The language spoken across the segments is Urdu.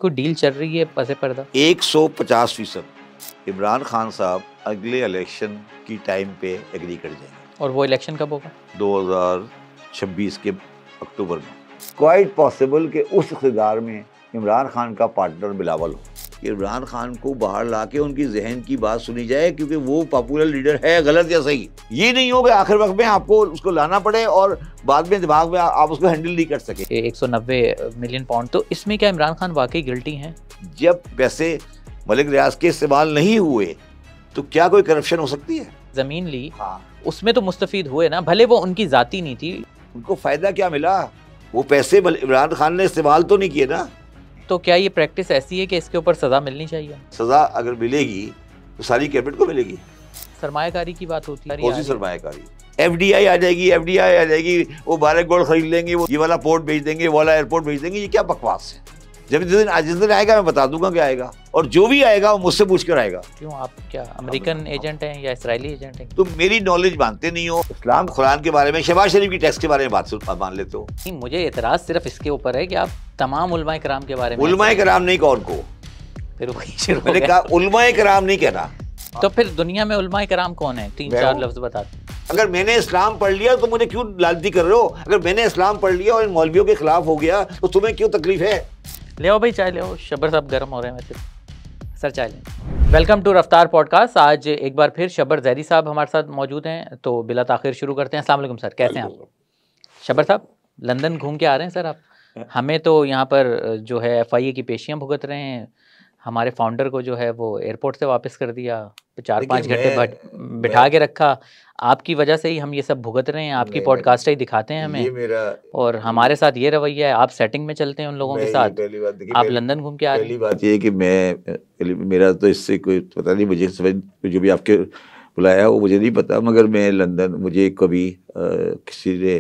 کوئی ڈیل چل رہی ہے پس پردہ؟ 150% عمران خان صاحب اگلے الیکشن کی ٹائم پہ ایگری کر جائیں گے۔ اور وہ الیکشن کب ہوگا؟ 2026 کے اکتوبر میں۔ کوائٹ پاسبل کہ اس اقتدار میں عمران خان کا پارٹنر بلاول ہو، کہ عمران خان کو باہر لا کے ان کی ذہن کی بات سنی جائے، کیونکہ وہ پاپولر لیڈر ہے، غلط یا صحیح۔ یہ نہیں ہو کہ آخر وقت میں آپ کو اس کو لانا پڑے اور بعد میں دماغ میں آپ اس کو ہینڈل نہیں کر سکے۔ 190 ملین پاؤنڈ، تو اس میں کیا عمران خان واقعی گلٹی ہیں؟ جب پیسے ملک ریاض کے استعمال نہیں ہوئے تو کیا کوئی کرپشن ہو سکتی ہے؟ زمین لی، اس میں تو مستفید ہوئے نا، بھلے وہ ان کی ذاتی نہیں تھی۔ ان کو فائدہ کیا ملا؟ وہ پیسے عمران خان نے استعمال تو نہیں کیے نا۔ تو کیا یہ پریکٹس ایسی ہے کہ اس کے اوپر سزا ملنی چاہیے؟ سزا اگر ملے گی تو ساری کیبنٹ کو ملے گی۔ سرمایہ کاری کی بات ہوتی ہے، کون سی سرمایہ کاری؟ ایف ڈی آئی آ جائے گی، ایف ڈی آئی آ جائے گی، وہ بارہ گولڈ خرید لیں گے، وہ یہ والا پورٹ بھیج دیں گے، وہ والا ایئرپورٹ بھیج دیں گے۔ یہ کیا بکواس ہے؟ جس دن آئے گا میں بتا دوں گا کیا آئے گا، اور جو بھی آئے گا وہ مجھ سے پوچھ کر آئے گا۔ کیوں، آپ کیا امریکن ایجنٹ ہیں یا اسرائیلی ایجنٹ ہیں؟ تم میری نالج مانتے نہیں ہو، اسلام قرآن کے بارے میں، شہباز شریف کی ٹیکس کے بارے میں بات مان لیتے ہو۔ مجھے اعتراض صرف اس کے اوپر ہے کہ آپ تمام علماء کرام کے بارے میں۔ علماء کرام نہیں، کون کو؟ پھر وہی شروع میں نے کہا علماء کرام نہیں کہنا۔ تو پھر دنیا میں علماء کرام کون ہیں؟ 3-4 لفظ بتاتے۔ اگر میں نے اسلام پڑھ لیا تو مجھے کیوں لالتی کر رہے ہو؟ اگر میں نے اسلام پڑھ لیا اور ان مولویوں کے خلاف ہو گیا تو تمہیں کیوں تکلیف ہے؟ لے آؤ بھائی چائے لے آؤ، شبر صاحب گرم ہو رہے ہیں ویسے۔ سر چائے لیں۔ ویلکم ٹو رفتار پوڈ کاسٹ۔ آج ایک بار پھر شبر ظہری صاحب ہمارے ساتھ موجود ہیں، تو بلا تاخیر شروع کرتے ہیں۔ السلام علیکم سر، کیسے ہیں آپ؟ شبر صاحب لندن گھوم کے آ رہے ہیں سر آپ؟ ہمیں تو یہاں پر جو ہے ایف آئی اے کی پیشیاں بھگت رہے ہیں، ہمارے فاؤنڈر کو جو ہے وہ ایئرپورٹ سے واپس کر دیا، 4-5 گھنٹے بٹھا کے رکھا۔ آپ کی وجہ سے ہی ہم یہ سب بھگت رہے ہیں، آپ کی پوڈ کاسٹ ہی دکھاتے ہیں ہمیں، اور ہمارے ساتھ یہ رویہ ہے، آپ سیٹنگ میں چلتے ہیں ان لوگوں کے ساتھ، آپ لندن گھوم کے آ رہے ہیں۔ پہلی بات یہ ہے کہ میرا تو اس سے کوئی پتہ نہیں، مجھے جو بھی آپ کے بلایا وہ مجھے نہیں پتا، مگر میں لندن، مجھے کبھی کسی نے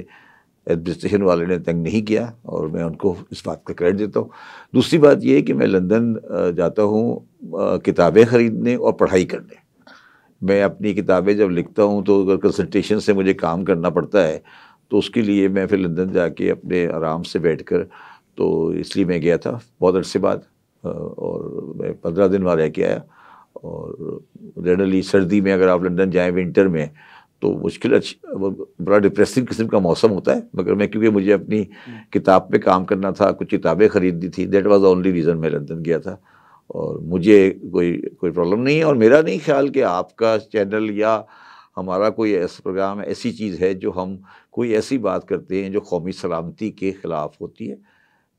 ایڈمنسٹریشن والے نے تنگ نہیں کیا، اور میں ان کو اس بات کا کریڈٹ دیتا ہوں۔ دوسری بات یہ ہے کہ میں لندن جاتا ہوں کتابیں خریدنے اور پڑھائی کرنے۔ میں اپنی کتابیں جب لکھتا ہوں تو اگر کنسنٹریشن سے مجھے کام کرنا پڑتا ہے تو اس کے لیے میں پھر لندن جا کے اپنے آرام سے بیٹھ کر، تو اس لیے میں گیا تھا بہت عرصے بعد، اور میں 15 دن وہاں رہ کے آیا۔ اور جنرلی سردی میں اگر آپ لندن جائیں ونٹر میں تو مشکل، بڑا ڈپریسنگ قسم کا موسم ہوتا ہے، مگر میں کیونکہ مجھے اپنی کتاب پہ کام کرنا تھا، کچھ کتابیں خریدنی تھی، دیٹ واز اونلی ریزن میں لندن گیا تھا۔ اور مجھے کوئی پرابلم نہیں ہے، اور میرا نہیں خیال کہ آپ کا چینل یا ہمارا کوئی ایسا پروگرام ایسی چیز ہے جو ہم کوئی ایسی بات کرتے ہیں جو قومی سلامتی کے خلاف ہوتی ہے۔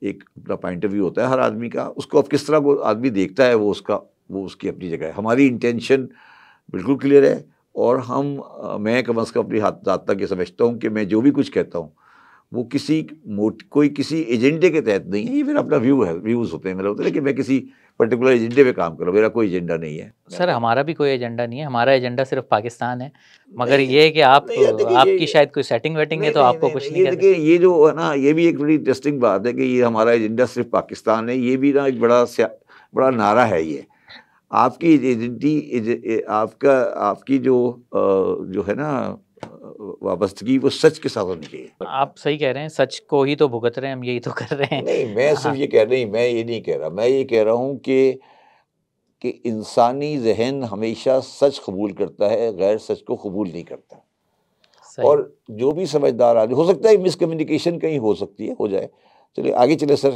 ایک اپنا پوائنٹ آف ویو ہوتا ہے ہر آدمی کا، اس کو اب کس طرح وہ آدمی دیکھتا ہے وہ اس کی اپنی جگہ ہے۔ ہماری انٹینشن بالکل کلیئر ہے، اور میں کم از کم اپنی ذات تک یہ سمجھتا ہوں کہ میں جو بھی کچھ کہتا ہوں وہ کوئی کسی ایجنڈے کے تحت نہیں ہے۔ یہ میرا اپنا ویو ہے، ویوز ہوتے ہیں میرے، ہوتے ہیں کہ میں کسی پرٹیکولر ایجنڈے پہ کام کروں، میرا کوئی ایجنڈا نہیں ہے۔ سر ہمارا بھی کوئی ایجنڈا نہیں ہے، ہمارا ایجنڈا صرف پاکستان ہے، مگر یہ ہے کہ آپ کی شاید کوئی سیٹنگ ویٹنگ ہے تو آپ کو کچھ نہیں کہتے۔ یہ جو ہے نا، یہ بھی ایک بڑی انٹرسٹنگ بات ہے کہ یہ ہمارا ایجنڈا صرف پاکستان ہے، یہ بھی نا ایک بڑا نعرہ ہے۔ یہ آپ کی ایجنڈی، آپ کی جو ہے نا وابستگی، وہ سچ کے ساتھ ہونی چاہیے۔ آپ صحیح کہہ رہے ہیں، سچ کو ہی تو بھگت رہے ہیں ہم، یہی تو کر رہے ہیں۔ نہیں، میں صرف یہ کہہ رہی، میں یہ نہیں کہہ رہا، میں یہ کہہ رہا ہوں کہ انسانی ذہن ہمیشہ سچ قبول کرتا ہے، غیر سچ کو قبول نہیں کرتا۔ اور جو بھی سمجھدار آدمی، ہو سکتا ہے مس کمیونیکیشن کہیں ہو سکتی ہے، ہو جائے۔ چلے آگے چلے سر۔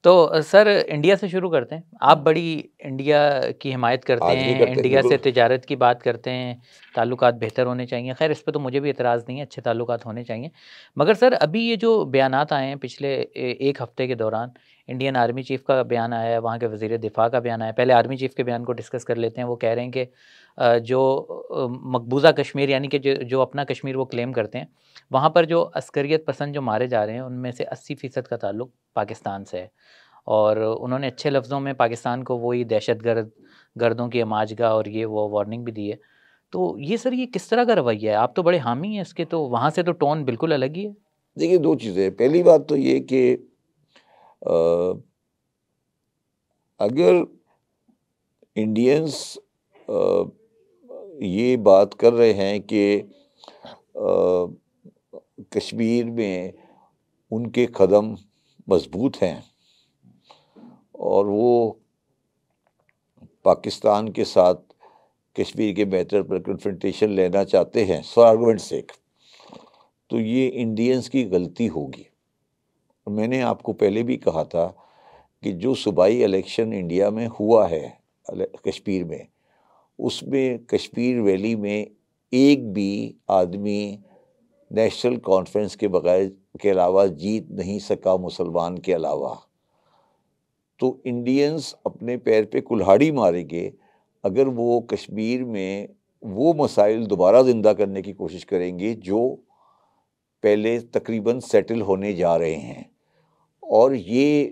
تو سر انڈیا سے شروع کرتے ہیں۔ آپ بڑی انڈیا کی حمایت کرتے ہیں، انڈیا سے تجارت کی بات کرتے ہیں، تعلقات بہتر ہونے چاہیے۔ خیر اس پہ تو مجھے بھی اعتراض نہیں ہے، اچھے تعلقات ہونے چاہیے، مگر سر ابھی یہ جو بیانات آئے ہیں پچھلے ایک ہفتے کے دوران، انڈین آرمی چیف کا بیان آیا ہے، وہاں کے وزیر دفاع کا بیان آیا ہے۔ پہلے آرمی چیف کے بیان کو ڈسکس کر لیتے ہیں۔ وہ کہہ رہے ہیں کہ جو مقبوضہ کشمیر، یعنی کہ جو اپنا کشمیر وہ کلیم کرتے ہیں، وہاں پر جو عسکریت پسند جو مارے جا رہے ہیں ان میں سے 80% کا تعلق پاکستان سے ہے، اور انہوں نے اچھے لفظوں میں پاکستان کو وہی دہشت گردوں کی اماج گاہ اور یہ وہ وارننگ بھی دی ہے۔ تو یہ سر، یہ کس طرح کا رویہ ہے؟ آپ تو بڑے حامی ہیں اس کے، تو وہاں سے تو ٹون بالکل الگ ہی ہے۔ دیکھیے، دو چیزیں۔ پہلی بات تو یہ کہ اگر انڈینس یہ بات کر رہے ہیں کہ کشمیر میں ان کے قدم مضبوط ہیں اور وہ پاکستان کے ساتھ کشمیر کے میٹر پر کنفرنٹیشن لینا چاہتے ہیں فار آرگومنٹ سیک، تو یہ انڈینس کی غلطی ہوگی. میں نے آپ کو پہلے بھی کہا تھا کہ جو صوبائی الیکشن انڈیا میں ہوا ہے کشمیر میں، اس میں کشمیر ویلی میں ایک بھی آدمی نیشنل کانفرنس کے بغیر کے علاوہ جیت نہیں سکا مسلمان کے علاوہ. تو انڈینس اپنے پیر پہ کلہاڑی ماریں گے اگر وہ کشمیر میں وہ مسائل دوبارہ زندہ کرنے کی کوشش کریں گے جو پہلے تقریباً سیٹل ہونے جا رہے ہیں. اور یہ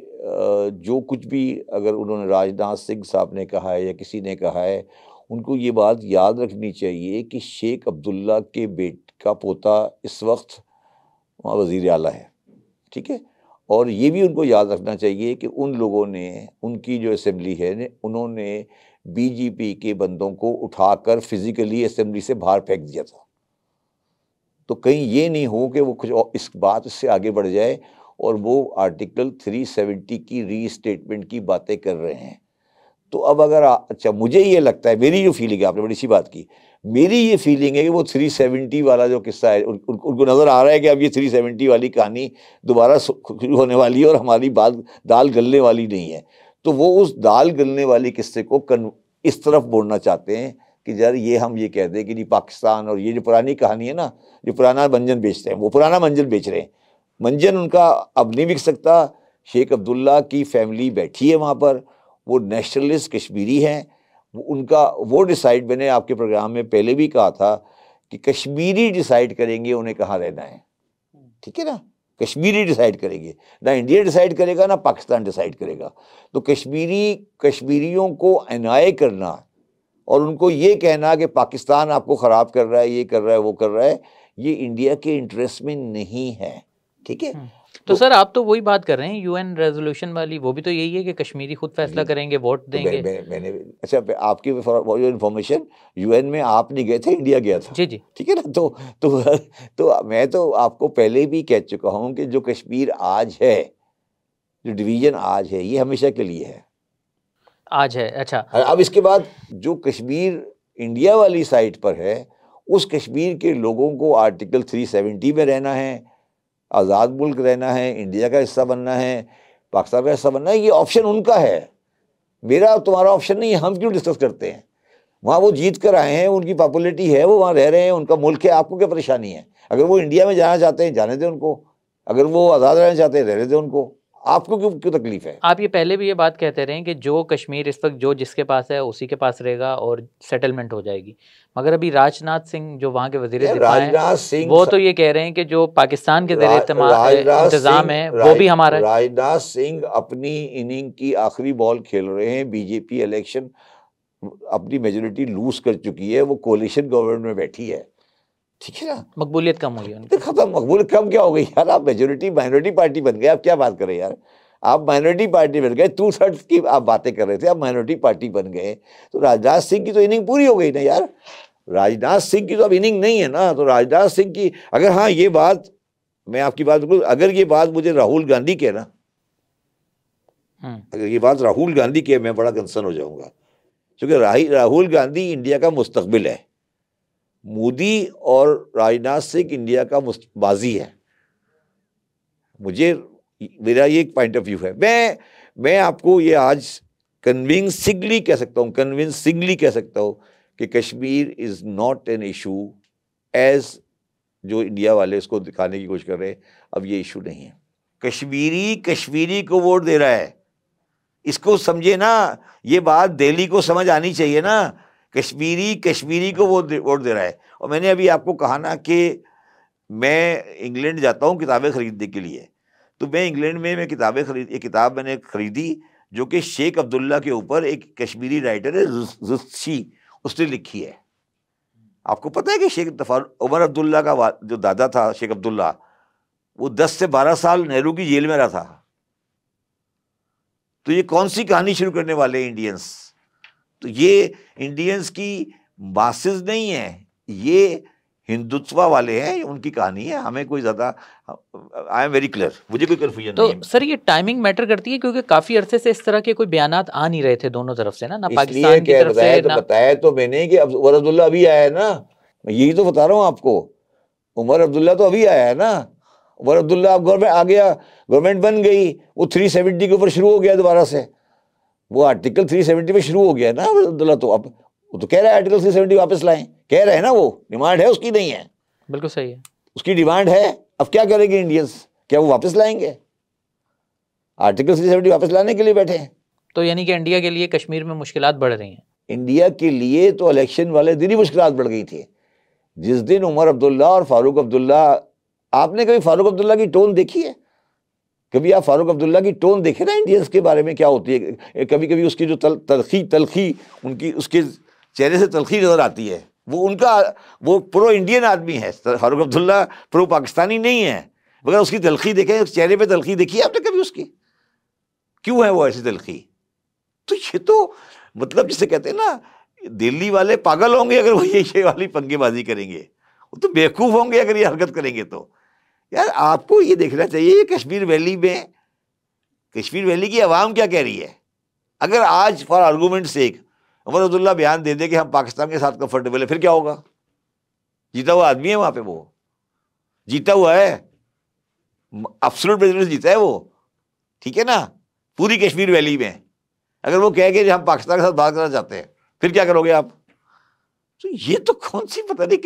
جو کچھ بھی اگر انہوں نے راجناتھ سنگھ صاحب نے کہا ہے یا کسی نے کہا ہے، ان کو یہ بات یاد رکھنی چاہیے کہ شیخ عبداللہ کے بیٹ کا پوتا اس وقت وہاں وزیر اعلیٰ ہے، ٹھیک ہے. اور یہ بھی ان کو یاد رکھنا چاہیے کہ ان لوگوں نے، ان کی جو اسمبلی ہے، انہوں نے بی جے پی کے بندوں کو اٹھا کر فزیکلی اسمبلی سے باہر پھینک دیا تھا. تو کہیں یہ نہیں ہو کہ وہ کچھ اس بات سے آگے بڑھ جائے اور وہ آرٹیکل 370 کی ری اسٹیٹمنٹ کی باتیں کر رہے ہیں. تو اب اگر اچھا مجھے یہ لگتا ہے، میری جو فیلنگ ہے، آپ نے بڑی سی بات کی، میری یہ فیلنگ ہے کہ وہ 370 والا جو قصہ ہے، ان کو نظر آ رہا ہے کہ اب یہ 370 والی کہانی دوبارہ شروع ہونے والی ہے اور ہماری بات دال گلنے والی نہیں ہے. تو وہ اس دال گلنے والی قصے کو اس طرف موڑنا چاہتے ہیں کہ یار یہ ہم یہ کہہ دیں کہ نہیں پاکستان، اور یہ جو پرانی کہانی ہے نا، جو پرانا منجن بیچتے ہیں، وہ پرانا منجن بیچ رہے ہیں. منجن ان کا اب نہیں بک سکتا. شیخ عبداللہ کی فیملی بیٹھی ہے وہاں پر، وہ نیشنلسٹ کشمیری ہیں. ان کا وہ ڈیسائیڈ، میں نے آپ کے پروگرام میں پہلے بھی کہا تھا کہ کشمیری ڈیسائیڈ کریں گے انہیں کہاں رہنا ہے، ٹھیک ہے نا. کشمیری ڈیسائیڈ کریں گے، نہ انڈیا ڈیسائیڈ کرے گا نہ پاکستان ڈیسائیڈ کرے گا. تو کشمیریوں کو عنایت کرنا اور ان کو یہ کہنا کہ پاکستان آپ کو خراب کر رہا ہے، یہ کر رہا ہے، وہ کر رہا ہے، یہ انڈیا کے انٹرسٹ میں نہیں ہے، ٹھیک ہے. تو سر آپ تو وہی بات کر رہے ہیں یو این ریزولوشن والی، وہ بھی تو یہی ہے کہ کشمیری خود فیصلہ کریں گے، ووٹ دیں گے. میں نے اچھا آپ کی انفارمیشن، یو این میں آپ نہیں گئے تھے، انڈیا گیا تھا، جی جی ٹھیک ہے نا. تو میں تو آپ کو پہلے بھی کہہ چکا ہوں کہ جو کشمیر آج ہے، جو ڈویژن آج ہے، یہ ہمیشہ کے لیے ہے، آج ہے. اچھا، اب اس کے بعد جو کشمیر انڈیا والی سائٹ پر ہے، اس کشمیر کے لوگوں کو آرٹیکل 370 میں رہنا ہے، آزاد ملک رہنا ہے، انڈیا کا حصہ بننا ہے، پاکستان کا حصہ بننا ہے. یہ آپشن ان کا ہے، میرا اور تمہارا آپشن نہیں ہے. ہم کیوں ڈسکس کرتے ہیں؟ وہاں وہ جیت کر آئے ہیں، ان کی پاپولیٹی ہے، وہ وہاں رہ رہے ہیں، ان کا ملک ہے. آپ کو کیا پریشانی ہے؟ اگر وہ انڈیا میں جانا چاہتے ہیں جانے دیں ان کو، اگر وہ آزاد رہنا چاہتے ہیں رہنے دیں ان کو. آپ کو کیوں تکلیف ہے؟ آپ یہ پہلے بھی یہ بات کہتے رہے ہیں کہ جو کشمیر اس وقت جو جس کے پاس ہے اسی کے پاس رہے گا اور سیٹلمنٹ ہو جائے گی. مگر ابھی راج ناتھ سنگھ جو وہاں کے وزیر دفاع ہیں، وہ تو یہ کہہ رہے ہیں کہ جو پاکستان کے زیر انتظام ہے وہ بھی ہمارا ہے. راج ناتھ سنگھ اپنی اننگ کی آخری بال کھیل رہے ہیں. بی جے پی الیکشن اپنی میجورٹی لوز کر چکی ہے، وہ کولیشن گورنمنٹ میں بیٹھی ہے، ٹھیک ہے نا. مقبولیت کم ہوئی ہے، ختم. مقبولیت کم کیا ہو گئی یار؟ آپ مائنورٹی پارٹی بن گئے. آپ کیا بات کر رہے ہیں یار؟ آپ مائنورٹی پارٹی بن گئے. 2/3 کی آپ باتیں کر رہے تھے، آپ مائنورٹی پارٹی بن گئے. تو راج ناتھ سنگھ کی تو اننگ پوری ہو گئی نا یار. راج ناتھ سنگھ کی تو اب اننگ نہیں ہے نا. تو راج ناتھ سنگھ کی اگر، ہاں یہ بات میں آپ کی بات بالکل، اگر یہ بات مجھے راہل گاندھی کہنا، اگر یہ بات راہل گاندھی کہ، میں بڑا کنسرن ہو جاؤں گا، کیونکہ راہل گاندھی انڈیا کا مستقبل ہے. مودی اور راج ناتھ سنگھ انڈیا کا ماضی ہے. میرا یہ ایک پوائنٹ آف ویو ہے. میں آپ کو یہ آج کنونسنگلی کہہ سکتا ہوں کہ Kashmir is not an issue as جو انڈیا والے اس کو دکھانے کی کوشش کر رہے ہیں. اب یہ ایشو نہیں ہے. کشمیری کو ووٹ دے رہا ہے، اس کو سمجھے نا. یہ بات دہلی کو سمجھ آنی چاہیے نا. کشمیری کو ووٹ دے رہا ہے. اور میں نے ابھی آپ کو کہا نا کہ میں انگلینڈ جاتا ہوں کتابیں خریدنے کے لیے. تو میں انگلینڈ میں ایک کتاب میں نے خریدی جو کہ شیخ عبداللہ کے اوپر ایک کشمیری رائٹر ہے زشی، اس نے لکھی ہے. آپ کو پتہ ہے کہ شیخ عمر عبداللہ کا جو دادا تھا شیخ عبداللہ، وہ 10 سے 12 سال نہرو کی جیل میں رہا تھا. تو یہ کون سی کہانی شروع کرنے والے ہیں انڈینس؟ تو یہ انڈینس کی ماسز نہیں ہے، یہ ہندوتوا والے ہیں، ان کی کہانی ہے، ہمیں کوئی زیادہ، آئی ایم ویری کلیئر، مجھے کوئی کنفیوژن تو نہیں ہے۔ سر یہ ٹائمنگ میٹر کرتی ہے، کیونکہ کافی عرصے سے اس طرح کے کوئی بیانات آ نہیں رہے تھے دونوں طرف سے نا، نہ اس لیے پاکستان کی کہ طرف سے نہ بتایا تو میں نے کہ عمر عبداللہ ابھی آیا ہے نا، میں یہی تو بتا رہا ہوں آپ کو، عمر عبداللہ تو ابھی آیا ہے نا، عمر عبداللہ اب گورنمنٹ آ گیا، گورنمنٹ بن گئی، وہ 370 کے اوپر شروع ہو گیا دوبارہ سے، وہ آرٹیکل 370 پہ شروع ہو گیا نا عمر عبداللہ، تو اب وہ تو کہہ رہا ہے آرٹیکل 370 واپس لائیں، کہہ رہے ہیں نا، وہ ڈیمانڈ ہے اس کی، نہیں ہے؟ بالکل صحیح ہے، اس کی ڈیمانڈ ہے، اب کیا کریں گے انڈینس، کیا وہ واپس لائیں گے؟ آرٹیکل 370 واپس لانے کے لیے بیٹھے ہیں۔ تو یعنی کہ انڈیا کے لیے کشمیر میں مشکلات بڑھ رہی ہیں؟ انڈیا کے لیے تو الیکشن والے دن ہی مشکلات بڑھ گئی تھی، جس دن عمر عبداللہ اور فاروق عبداللہ، آپ نے کبھی فاروق عبداللہ کی ٹون دیکھی ہے؟ کبھی آپ فاروق عبداللہ کی ٹون دیکھیں نا انڈینس کے بارے میں کیا ہوتی ہے، کبھی کبھی اس کی جو تلخی ان کی، اس کے چہرے سے تلخی نظر آتی ہے، وہ ان کا، وہ پرو انڈین آدمی ہے، فاروق عبداللہ پرو پاکستانی نہیں ہے، مگر اس کی تلخی دیکھیں، اس چہرے پہ تلخی دیکھی ہے آپ نے کبھی اس کی؟ کیوں ہے وہ ایسی تلخی؟ تو یہ تو مطلب جسے کہتے ہیں نا، دلی والے پاگل ہوں گے اگر وہ یہ والی پنگے بازی کریں گے، وہ تو بیوقوف ہوں گے اگر یہ حرکت کریں گے۔ تو یار آپ کو یہ دیکھنا چاہیے کشمیر ویلی میں، کشمیر ویلی کی عوام کیا کہہ رہی ہے۔ اگر آج فار آرگومنٹ سیک عمر عبداللہ بیان دے دے کہ ہم پاکستان کے ساتھ کمفرٹیبل ہے، پھر کیا ہوگا؟ جیتا ہوا آدمی ہے وہاں پہ، وہ جیتا ہوا ہے، ایبسولوٹ میجورٹی جیتا ہے وہ، ٹھیک ہے نا، پوری کشمیر ویلی میں۔ اگر وہ کہہ کہ ہم پاکستان کے ساتھ بات کرنا چاہتے ہیں، پھر کیا کرو گے آپ؟ تو یہ تو کون سی پتہ نہیں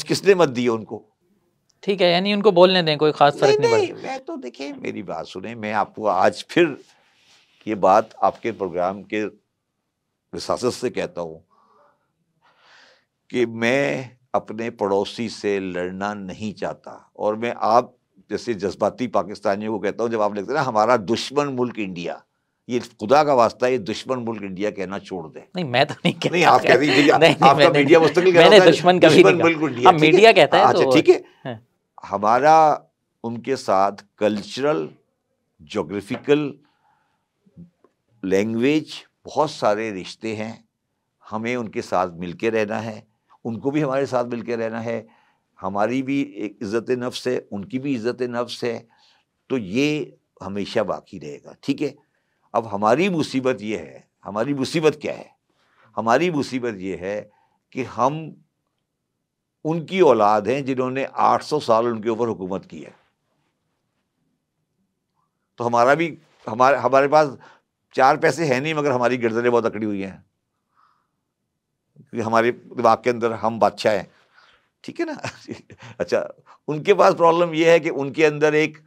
کس نے مت دی ہے ان کو۔ ٹھیک ہے، یعنی ان کو بولنے دیں، کوئی خاص فرق نہیں پڑتا۔ میں تو دیکھیں میری بات سنیں، میں آپ کو آج پھر یہ بات آپ کے پروگرام کے وساست سے کہتا ہوں کہ میں اپنے پڑوسی سے لڑنا نہیں چاہتا، اور میں آپ جیسے جذباتی پاکستانیوں کو کہتا ہوں، جب آپ لکھتے ہیں نا ہمارا دشمن ملک انڈیا، یہ خدا کا واسطہ یہ دشمن ملک انڈیا کہنا چھوڑ دیں۔ نہیں میں تو نہیں کہتا، نہیں آپ کہتے ہیں، آپ کا میڈیا مستقل کہہ رہا میں نے دشمن کبھی نہیں ملک کہا، انڈیا، اب میڈیا کہتا ہے اچھا تو ٹھیک ہے۔ ہمارا ان کے ساتھ کلچرل، جغرافیکل، لینگویج، بہت سارے رشتے ہیں، ہمیں ان کے ساتھ مل کے رہنا ہے، ان کو بھی ہمارے ساتھ مل کے رہنا ہے، ہماری بھی ایک عزت نفس ہے، ان کی بھی عزت نفس ہے، تو یہ ہمیشہ باقی رہے گا، ٹھیک ہے۔ اب ہماری مصیبت یہ ہے، ہماری مصیبت کیا ہے؟ ہماری مصیبت یہ ہے کہ ہم ان کی اولاد ہیں جنہوں نے 800 سال ان کے اوپر حکومت کی ہے، تو ہمارا بھی، ہمارے پاس 4 پیسے ہیں نہیں، مگر ہماری گردنیں بہت اکڑی ہوئی ہیں، کیونکہ ہمارے دماغ کے اندر ہم بادشاہ ہیں، ٹھیک ہے نا۔ اچھا، ان کے پاس پرابلم یہ ہے کہ ان کے اندر ایک،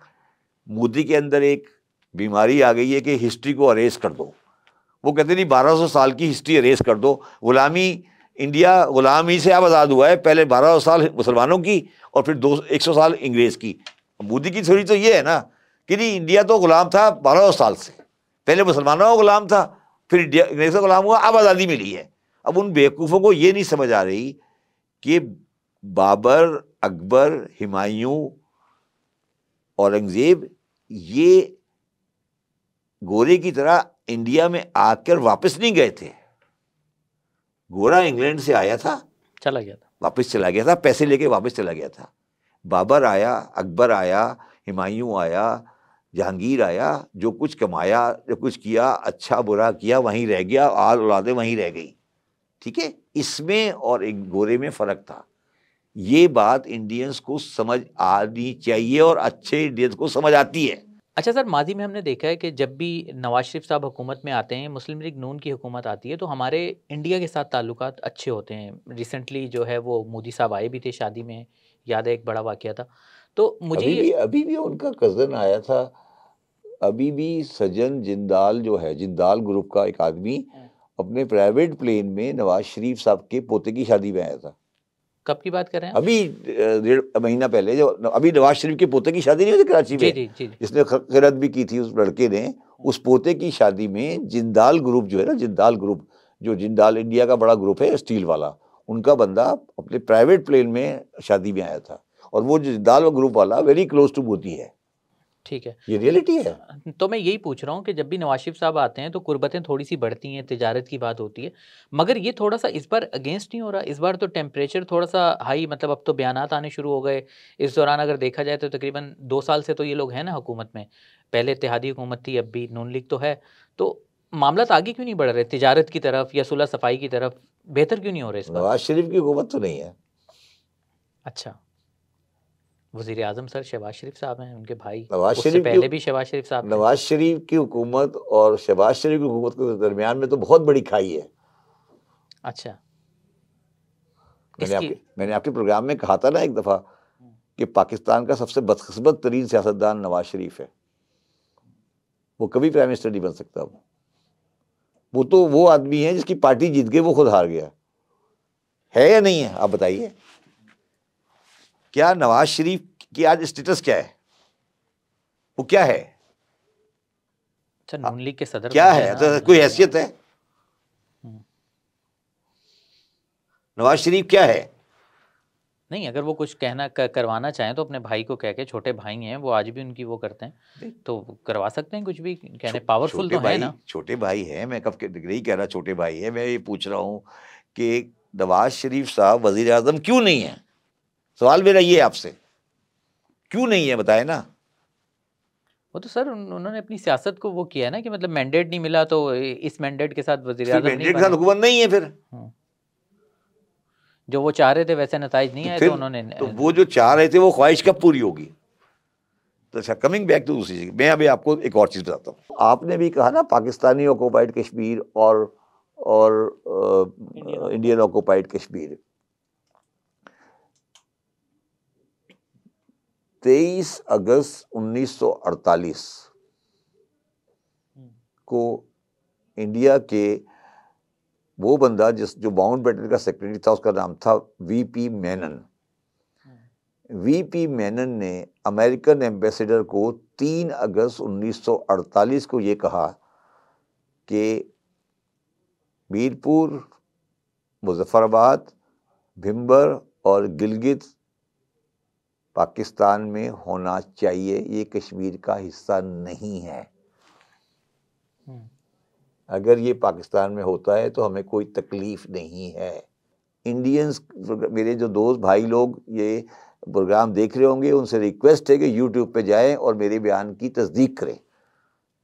مودی کے اندر ایک بیماری آ گئی ہے کہ ہسٹری کو اریز کر دو۔ وہ کہتے نہیں 1200 سال کی ہسٹری اریز کر دو، غلامی، انڈیا غلامی سے اب آزاد ہوا ہے، پہلے 1200 سال مسلمانوں کی اور پھر 100 سال انگریز کی۔ مودی کی تھوڑی تو یہ ہے نا کہ نہیں، انڈیا تو غلام تھا 1200 سال سے، پہلے مسلمانوں کا غلام تھا، پھر انڈیا انگریز کا غلام ہوا، اب آزادی ملی ہے۔ اب ان بیوقوفوں کو یہ نہیں سمجھ آ رہی کہ بابر، اکبر، ہمایوں، اورنگزیب، یہ گورے کی طرح انڈیا میں آ کر واپس نہیں گئے تھے۔ گورا انگلینڈ سے آیا تھا، چلا گیا تھا، واپس چلا گیا تھا، پیسے لے کے واپس چلا گیا تھا۔ بابر آیا، اکبر آیا، ہمایوں آیا، جہانگیر آیا، جو کچھ کمایا، جو کچھ کیا، اچھا برا کیا، وہیں رہ گیا، آل اولادیں وہیں رہ گئی، ٹھیک ہے۔ اس میں اور ایک گورے میں فرق تھا، یہ بات انڈینس کو سمجھ آنی چاہیے، اور اچھے انڈینس کو سمجھ آتی ہے۔ اچھا سر، ماضی میں ہم نے دیکھا ہے کہ جب بھی نواز شریف صاحب حکومت میں آتے ہیں، مسلم لیگ نون کی حکومت آتی ہے، تو ہمارے انڈیا کے ساتھ تعلقات اچھے ہوتے ہیں۔ ریسنٹلی جو ہے وہ مودی صاحب آئے بھی تھے شادی میں، یاد ہے ایک بڑا واقعہ تھا۔ تو مجھے ابھی بھی ان کا کزن آیا تھا، ابھی بھی سجن جندال جو ہے، جندال گروپ کا ایک آدمی، اپنے پرائیویٹ پلین میں نواز شریف صاحب کے پوتے کی شادی میں آیا تھا۔ کب کی بات کر رہے ہیں؟ ابھی 1.5 مہینہ پہلے، جو ابھی نواز شریف کے پوتے کی شادی نہیں ہوئی تھی کراچی میں، جی، جس نے خیرات بھی کی تھی اس لڑکے نے، اس پوتے کی شادی میں جندال گروپ جو ہے نا، جندال گروپ جو جندال انڈیا کا بڑا گروپ ہے اسٹیل والا، ان کا بندہ اپنے پرائیویٹ پلین میں شادی میں آیا تھا، اور وہ جندال گروپ والا ویری کلوز ٹو مودی ہے، ٹھیک ہے، یہ ریئلٹی ہے. تو میں یہی پوچھ رہا ہوں کہ جب بھی نواز شریف صاحب آتے ہیں تو قربتیں تھوڑی سی بڑھتی ہیں، تجارت کی بات ہوتی ہے، مگر یہ تھوڑا سا اس بار اگینسٹ نہیں ہو رہا؟ اس بار تو ٹیمپریچر تھوڑا سا ہائی، مطلب اب تو بیانات آنے شروع ہو گئے. اس دوران اگر دیکھا جائے تو تقریباً 2 سال سے تو یہ لوگ ہیں نا حکومت میں، پہلے اتحادی حکومت تھی، اب بھی نون لیگ تو ہے. تو معاملات آگے کیوں نہیں بڑھ رہے تجارت کی طرف یا صلح صفائی کی طرف؟ بہتر کیوں نہیں ہو رہے اس بار؟ نواز شریف کی حکومت تو نہیں ہے. اچھا، وزیر اعظم سر شہباز شریف صاحب ہیں، ان کے بھائی، نواز اس سے شریف پہلے بھی شہباز شریف صاحب تھے. نواز شریف کی حکومت اور شہباز شریف کی حکومت کے درمیان میں تو بہت بڑی کھائی ہے. اچھا، میں نے آپ کے پروگرام میں کہا تھا نا ایک دفعہ کہ پاکستان کا سب سے بدقسمت ترین سیاستدان نواز شریف ہے. وہ کبھی پرائم منسٹر نہیں بن سکتا. وہ تو وہ آدمی ہے جس کی پارٹی جیت گئی، وہ خود ہار گیا. ہے یا نہیں ہے؟ آپ بتائیے. کیا نواز شریف کی آج اسٹیٹس کیا ہے؟ وہ کیا ہے؟ اچھا، نون لیگ کے صدر کیا بن گئے ہے؟ نا. تو کوئی حیثیت ہے؟ نواز شریف کیا ہے؟ نہیں، اگر وہ کچھ کہنا کروانا چاہیں تو اپنے بھائی کو کہہ کے، چھوٹے بھائی ہیں وہ، آج بھی ان کی وہ کرتے ہیں، تو کروا سکتے ہیں کچھ بھی، کہنے پاورفل تو ہے نا. چھوٹے بھائی ہیں، میں کب نہیں کہہ رہا چھوٹے بھائی ہیں. میں یہ پوچھ رہا ہوں کہ نواز شریف صاحب وزیر اعظم کیوں نہیں ہے؟ سوال میرا یہ ہے آپ سے، کیوں نہیں ہے بتائے نا. وہ تو سر انہوں نے اپنی سیاست کو وہ کیا ہے نا کہ مطلب مینڈیٹ نہیں ملا تو اس مینڈیٹ کے ساتھ وزیر اعظم نہیں مینڈیٹ کے ساتھ بنے. حکومت نہیں ہے پھر. جو وہ چاہ رہے تھے ویسے نتائج نہیں آئے تو انہوں نے. تو وہ جو چاہ رہے تھے وہ خواہش کب پوری ہوگی؟ تو اچھا، کمنگ بیک ٹو دوسری چیز، میں ابھی آپ کو ایک اور چیز بتاتا ہوں. آپ نے بھی کہا نا پاکستانی آکوپائڈ کشمیر اور انڈین آکوپائڈ کشمیر. 23 اگست 1948 کو انڈیا کے وہ بندہ جو باؤنڈ بیٹن کا سیکرٹری تھا، اس کا نام تھا وی پی مینن. وی پی مینن نے امریکن ایمبیسیڈر کو 3 اگست 1948 کو یہ کہا کہ میرپور، مظفر آباد، بھمبر اور گلگت پاکستان میں ہونا چاہیے، یہ کشمیر کا حصہ نہیں ہے. اگر یہ پاکستان میں ہوتا ہے تو ہمیں کوئی تکلیف نہیں ہے. انڈینز، میرے جو دوست بھائی لوگ یہ پروگرام دیکھ رہے ہوں گے، ان سے ریکویسٹ ہے کہ یوٹیوب پہ جائیں اور میرے بیان کی تصدیق کریں.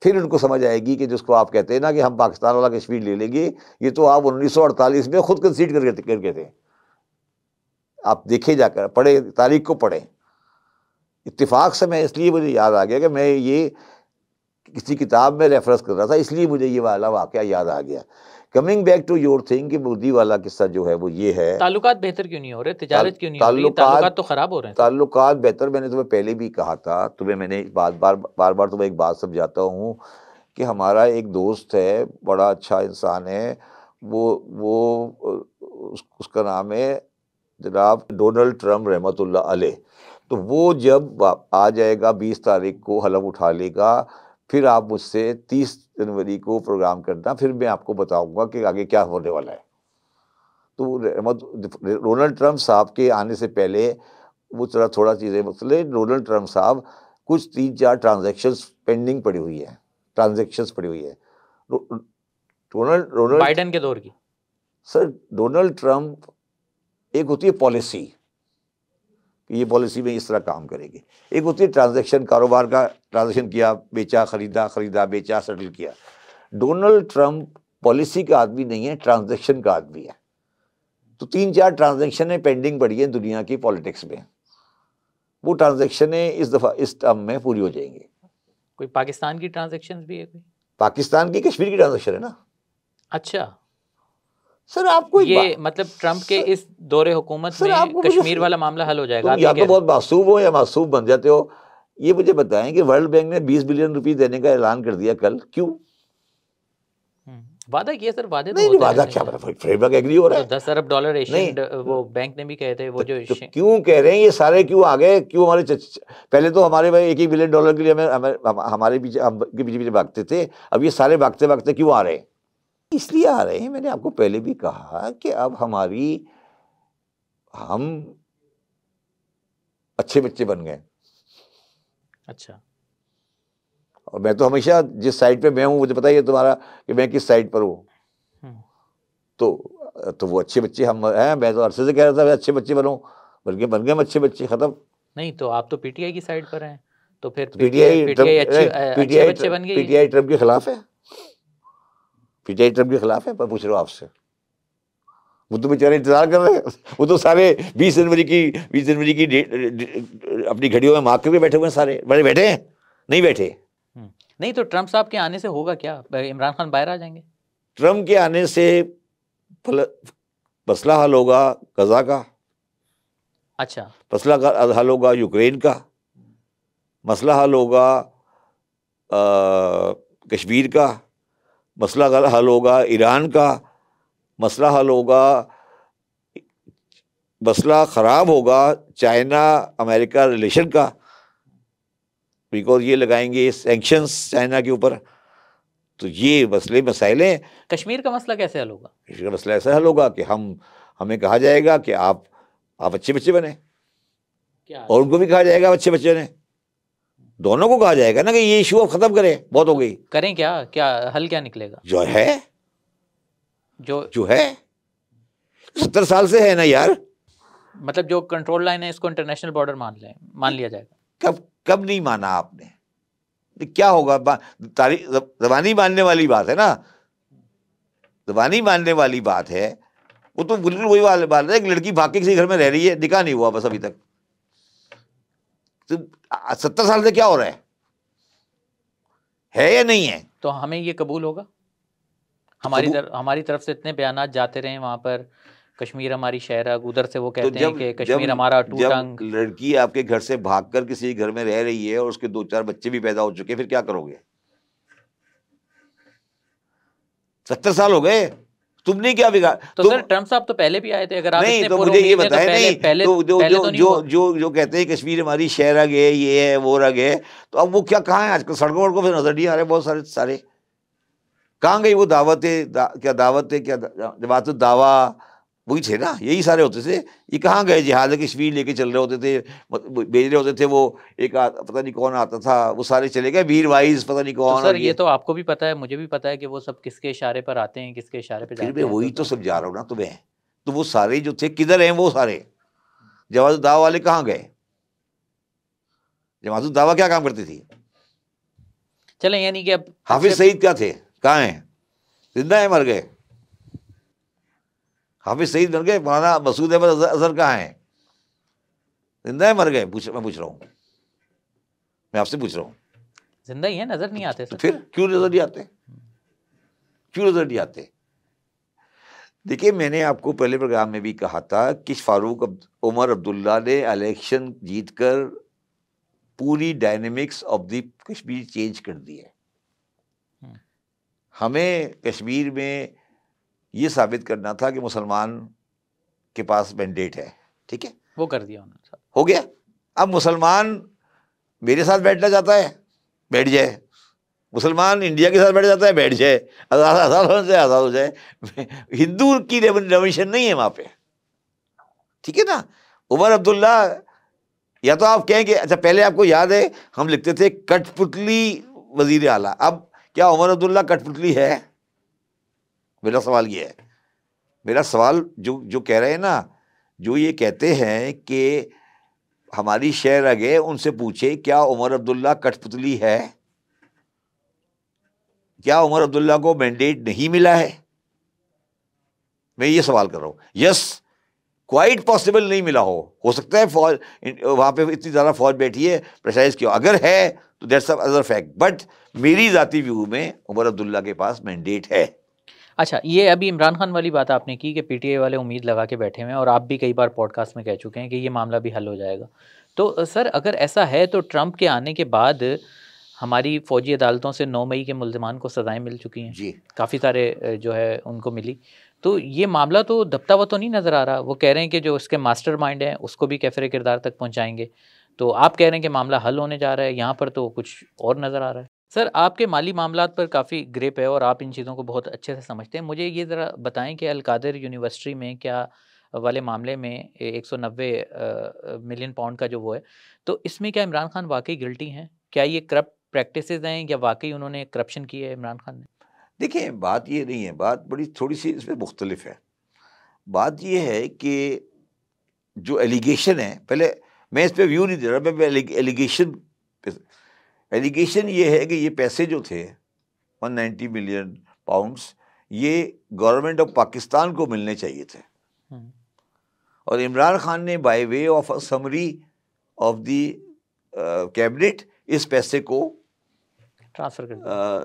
پھر ان کو سمجھ آئے گی کہ جس کو آپ کہتے ہیں نا کہ ہم پاکستان والا کشمیر لے لیں گے، یہ تو آپ 1948 میں خود کنسیڈ کر کے تھے. آپ دیکھے، جا کر پڑھیں، تاریخ کو پڑھیں. اتفاق سے میں اس لیے مجھے یاد آ گیا کہ میں یہ کسی کتاب میں ریفرنس کر رہا تھا، اس لیے مجھے یہ والا واقعہ یاد آ گیا. Coming back to your thing کہ مودی والا قصہ جو ہے وہ یہ ہے. تعلقات بہتر کیوں نہیں ہو رہے؟ تجارت کیوں نہیں ہو رہی؟ تعلقات تو خراب ہو رہے ہیں. تعلقات بہتر، میں نے تمہیں پہلے بھی کہا تھا، تمہیں میں نے بار تمہیں ایک بات سمجھاتا ہوں کہ ہمارا ایک دوست ہے، بڑا اچھا انسان ہے، وہ اس کا نام ہے جناب ڈونلڈ ٹرمپ رحمۃ اللہ علیہ. تو وہ جب آ جائے گا 20 تاریخ کو حلف اٹھا لے گا، پھر آپ مجھ سے 30 جنوری کو پروگرام کرنا، پھر میں آپ کو بتاؤں گا کہ آگے کیا ہونے والا ہے. تو ڈونلڈ ٹرمپ صاحب کے آنے سے پہلے وہ تھوڑا چیزیں مسئلے، ڈونلڈ ٹرمپ صاحب کچھ 3-4 ٹرانزیکشنز پینڈنگ پڑی ہوئی ہیں، بائیڈن کے دور کی. سر ڈونلڈ ٹرمپ، ایک ہوتی ہے پالیسی کہ یہ پالیسی میں اس طرح کام کرے گی، ایک ہوتی ہے ٹرانزیکشن، کاروبار کا ٹرانزیکشن کیا، بیچا، خریدا بیچا، سیٹل کیا. ڈونلڈ ٹرمپ پالیسی کا آدمی نہیں ہے، ٹرانزیکشن کا آدمی ہے. تو 3-4 ٹرانزیکشنیں پینڈنگ پڑی ہیں دنیا کی پالیٹکس میں، وہ ٹرانزیکشنیں اس دفعہ اس ٹرم میں پوری ہو جائیں گی. کوئی پاکستان کی ٹرانزیکشن بھی ہے؟ کوئی پاکستان کی کشمیر کی ٹرانزیکشن ہے نا. اچھا سر، آپ کو یہ مطلب ٹرمپ کے اس دور حکومت میں کشمیر والا معاملہ حل ہو جائے گا؟ یا تو بہت معصوم ہو یا معصوم بن جاتے ہو. یہ مجھے بتائیں کہ ورلڈ بینک نے 20 بلین روپے دینے کا اعلان کر دیا کل، کیوں وعدہ کیا سر؟ وعدے تو نہیں، وعدہ کیا، فریم ورک ایگری ہو رہا ہے. 10 ارب ڈالر ایشین وہ بینک نے بھی کہے تھے، وہ جو کیوں کہہ رہے ہیں یہ سارے، کیوں آ گئے، کیوں ہمارے پہلے تو ہمارے بھائی 1 بلین ڈالر کے لیے ہمارے پیچھے بھاگتے تھے، اب یہ سارے بھاگتے کیوں آ رہے ہیں؟ اس لیے آ رہے ہیں، میں نے آپ کو پہلے بھی کہا کہ اب ہم اچھے بچے بن گئے. اچھا اور میں تو ہمیشہ جس سائڈ پہ میں ہوں مجھے پتا ہی ہے تمہارا کہ میں کس سائڈ پر ہوں. تو وہ اچھے بچے ہم ہیں. میں تو عرصے سے کہہ رہا تھا اچھے بچے بنو, بن گئے اچھے بچے, ختم. نہیں تو آپ تو پی ٹی آئی کی سائڈ پر ہیں, تو پھر پی ٹی آئی اچھے بچے بن گئی. پی ٹی آئی ٹرمپ کے خلاف ہے, پی ٹی آئی ٹرمپ کے خلاف ہے. میں پوچھ رہا ہوں آپ سے, وہ تو بیچارے انتظار کر رہے ہیں, وہ تو سارے 20 جنوری کی اپنی گھڑیوں میں مارک کر کے بیٹھے ہوئے ہیں. سارے بڑے بیٹھے ہیں, نہیں بیٹھے. نہیں تو ٹرمپ صاحب کے آنے سے ہوگا کیا, عمران خان باہر آ جائیں گے؟ ٹرمپ کے آنے سے مسئلہ حل ہوگا غزہ کا, اچھا مسئلہ حل ہوگا یوکرین کا, مسئلہ حل ہوگا کشمیر کا, مسئلہ حل ہوگا ایران کا, مسئلہ حل ہوگا, مسئلہ خراب ہوگا چائنا امریکہ ریلیشن کا, بیکاز یہ لگائیں گے سینکشنز چائنا کے اوپر. تو یہ مسائل ہیں. کشمیر کا مسئلہ کیسے حل ہوگا؟ کشمیر کا مسئلہ ایسا حل ہوگا کہ ہمیں کہا جائے گا کہ آپ اچھے بچے بنے, اور ان کو بھی کہا جائے گا اچھے بچے بنے. دونوں کو کہا جائے گا نا کہ یہ ایشو اب ختم کریں, بہت ہو گئی. کریں کیا حل کیا نکلے گا؟ جو ہے 70 سال سے ہے نا یار. مطلب جو کنٹرول لائن ہے اس کو انٹرنیشنل بارڈر مان لیا جائے گا. کب نہیں مانا آپ نے؟ کیا ہوگا؟ تاریخ زبانی ماننے والی بات ہے نا, زبانی ماننے والی بات ہے. وہ تو بالکل وہی بات ہے, ایک لڑکی بھاگ کے کسی گھر میں رہ رہی ہے, نکاح نہیں ہوا بس ابھی تک. 70 سال سے کیا ہو رہا ہے یا نہیں ہے؟ تو ہمیں یہ قبول ہوگا؟ ہماری طرف سے اتنے بیانات جاتے رہے وہاں پر, کشمیر ہماری شہر ہے, ادھر سے وہ کہتے ہیں کہ کشمیر ہمارا ٹو ٹنگ. لڑکی آپ کے گھر سے بھاگ کر کسی گھر میں رہ رہی ہے اور اس کے 2-4 بچے بھی پیدا ہو چکے, پھر کیا کرو گے؟ 70 سال ہو گئے, تم نے کیا بگاڑ؟ تو سر ٹرمپ صاحب تو پہلے بھی آئے تھے, اگر آپ نہیں تو مجھے یہ بتائیں, نہیں جو کہتے ہیں کشمیر ہماری شہر رہ گئے, یہ ہے وہ رہ گئے, تو اب وہ کہاں ہے آج کل؟ سڑکوں وڑکوں پہ نظر نہیں آ رہے بہت سارے. کہاں گئی وہ دعوت جماعت الدعویٰ, وہی تھے نا, یہی سارے ہوتے تھے. یہ کہاں گئے؟ جہاز کشمیر لے کے چل رہے ہوتے تھے, بھیج رہے ہوتے تھے. وہ ایک پتہ نہیں کون آتا تھا, وہ سارے چلے گئے, بیر وائز پتہ نہیں کون. سر یہ تو آپ کو بھی پتہ ہے, مجھے بھی پتہ ہے کہ وہ سب کس کے اشارے پر آتے ہیں, کس کے اشارے پہ جاتے ہیں. پھر میں وہی تو سمجھا رہا ہوں نا تمہیں. تو وہ سارے جو تھے کدھر ہیں؟ وہ سارے جماعت الدعویٰ والے کہاں گئے؟ جماعت الدعویٰ کیا کام کرتی تھی؟ چلیں یعنی کہ اب حافظ سعید کیا تھے؟ کہاں ہیں؟ زندہ ہیں؟ مر گئے؟ حافظ سعید مر گئے. مولانا مسعود احمد اظہر کہاں ہیں؟ زندہ ہیں؟ مر گئے؟ میں پوچھ رہا ہوں, میں آپ سے پوچھ رہا ہوں. زندہ ہی ہیں, نظر نہیں آتے سر. پھر کیوں نظر نہیں آتے؟ کیوں نظر نہیں آتے؟ دیکھیے, میں نے آپ کو پہلے پروگرام میں بھی کہا تھا کہ فاروق عمر عبداللہ نے الیکشن جیت کر پوری dynamics of the Kashmir change کر دی ہے. ہمیں کشمیر میں یہ ثابت کرنا تھا کہ مسلمان کے پاس مینڈیٹ ہے, ٹھیک ہے, وہ کر دیا انہوں نے, ہو گیا. اب مسلمان میرے ساتھ بیٹھنا چاہتا ہے, بیٹھ جائے. مسلمان انڈیا کے ساتھ بیٹھ جاتا ہے, بیٹھ جائے. آزاد ہو جائے. ہندو کی ریولیوشن نہیں ہے وہاں پہ, ٹھیک ہے نا. عمر عبداللہ, یا تو آپ کہیں کہ اچھا پہلے آپ کو یاد ہے ہم لکھتے تھے کٹ پتلی وزیر اعلیٰ, اب کیا عمر عبداللہ کٹ پتلی ہے؟ میرا سوال یہ ہے. میرا سوال جو کہہ رہے ہیں نا, جو یہ کہتے ہیں کہ ہماری شہر آگے, ان سے پوچھے کیا عمر عبداللہ کٹ پتلی ہے؟ کیا عمر عبداللہ کو مینڈیٹ نہیں ملا ہے؟ میں یہ سوال کر رہا ہوں. یس, کوائٹ پاسبل نہیں ملا ہو سکتا ہے فوج وہاں پہ اتنی زیادہ فوج بیٹھی ہے, پریشرائز کیا, اگر ہے تو دیٹس ادر فیکٹ. بٹ میری ذاتی ویو میں عمر عبداللہ کے پاس مینڈیٹ ہے. اچھا, یہ ابھی عمران خان والی بات آپ نے کی کہ پی ٹی آئی والے امید لگا کے بیٹھے ہوئے ہیں, اور آپ بھی کئی بار پوڈ کاسٹ میں کہہ چکے ہیں کہ یہ معاملہ بھی حل ہو جائے گا. تو سر اگر ایسا ہے تو ٹرمپ کے آنے کے بعد ہماری فوجی عدالتوں سے 9 مئی کے ملزمان کو سزائیں مل چکی ہیں, جی کافی سارے جو ہے ان کو ملی. تو یہ معاملہ تو دبتا ہوا تو نہیں نظر آ رہا. وہ کہہ رہے ہیں کہ جو اس کے ماسٹر مائنڈ ہیں اس کو بھی کیفر کردار تک پہنچائیں گے. تو آپ کہہ رہے ہیں کہ معاملہ حل ہونے جا رہا ہے, یہاں پر تو کچھ اور نظر آ رہا ہے. سر آپ کے مالی معاملات پر کافی گریپ ہے اور آپ ان چیزوں کو بہت اچھے سے سمجھتے ہیں. مجھے یہ ذرا بتائیں کہ القادر یونیورسٹی میں کیا والے معاملے میں 190 ملین پاؤنڈ کا جو وہ ہے, تو اس میں کیا عمران خان واقعی گلٹی ہیں؟ کیا یہ کرپٹ پریکٹسز ہیں یا واقعی انہوں نے کرپشن کی ہے عمران خان نے؟ دیکھیں بات یہ نہیں ہے، بات بڑی تھوڑی سی اس میں مختلف ہے. بات یہ ہے کہ جو ایلیگیشن ہے، پہلے میں اس پہ ویو نہیں دے رہا، میں ایلیگیشن یہ ہے کہ یہ پیسے جو تھے 190 ملین پاؤنڈس یہ گورنمنٹ آف پاکستان کو ملنے چاہیے تھے، اور عمران خان نے by way of summary of the cabinet اس پیسے کو ٹرانسفر کر دیا،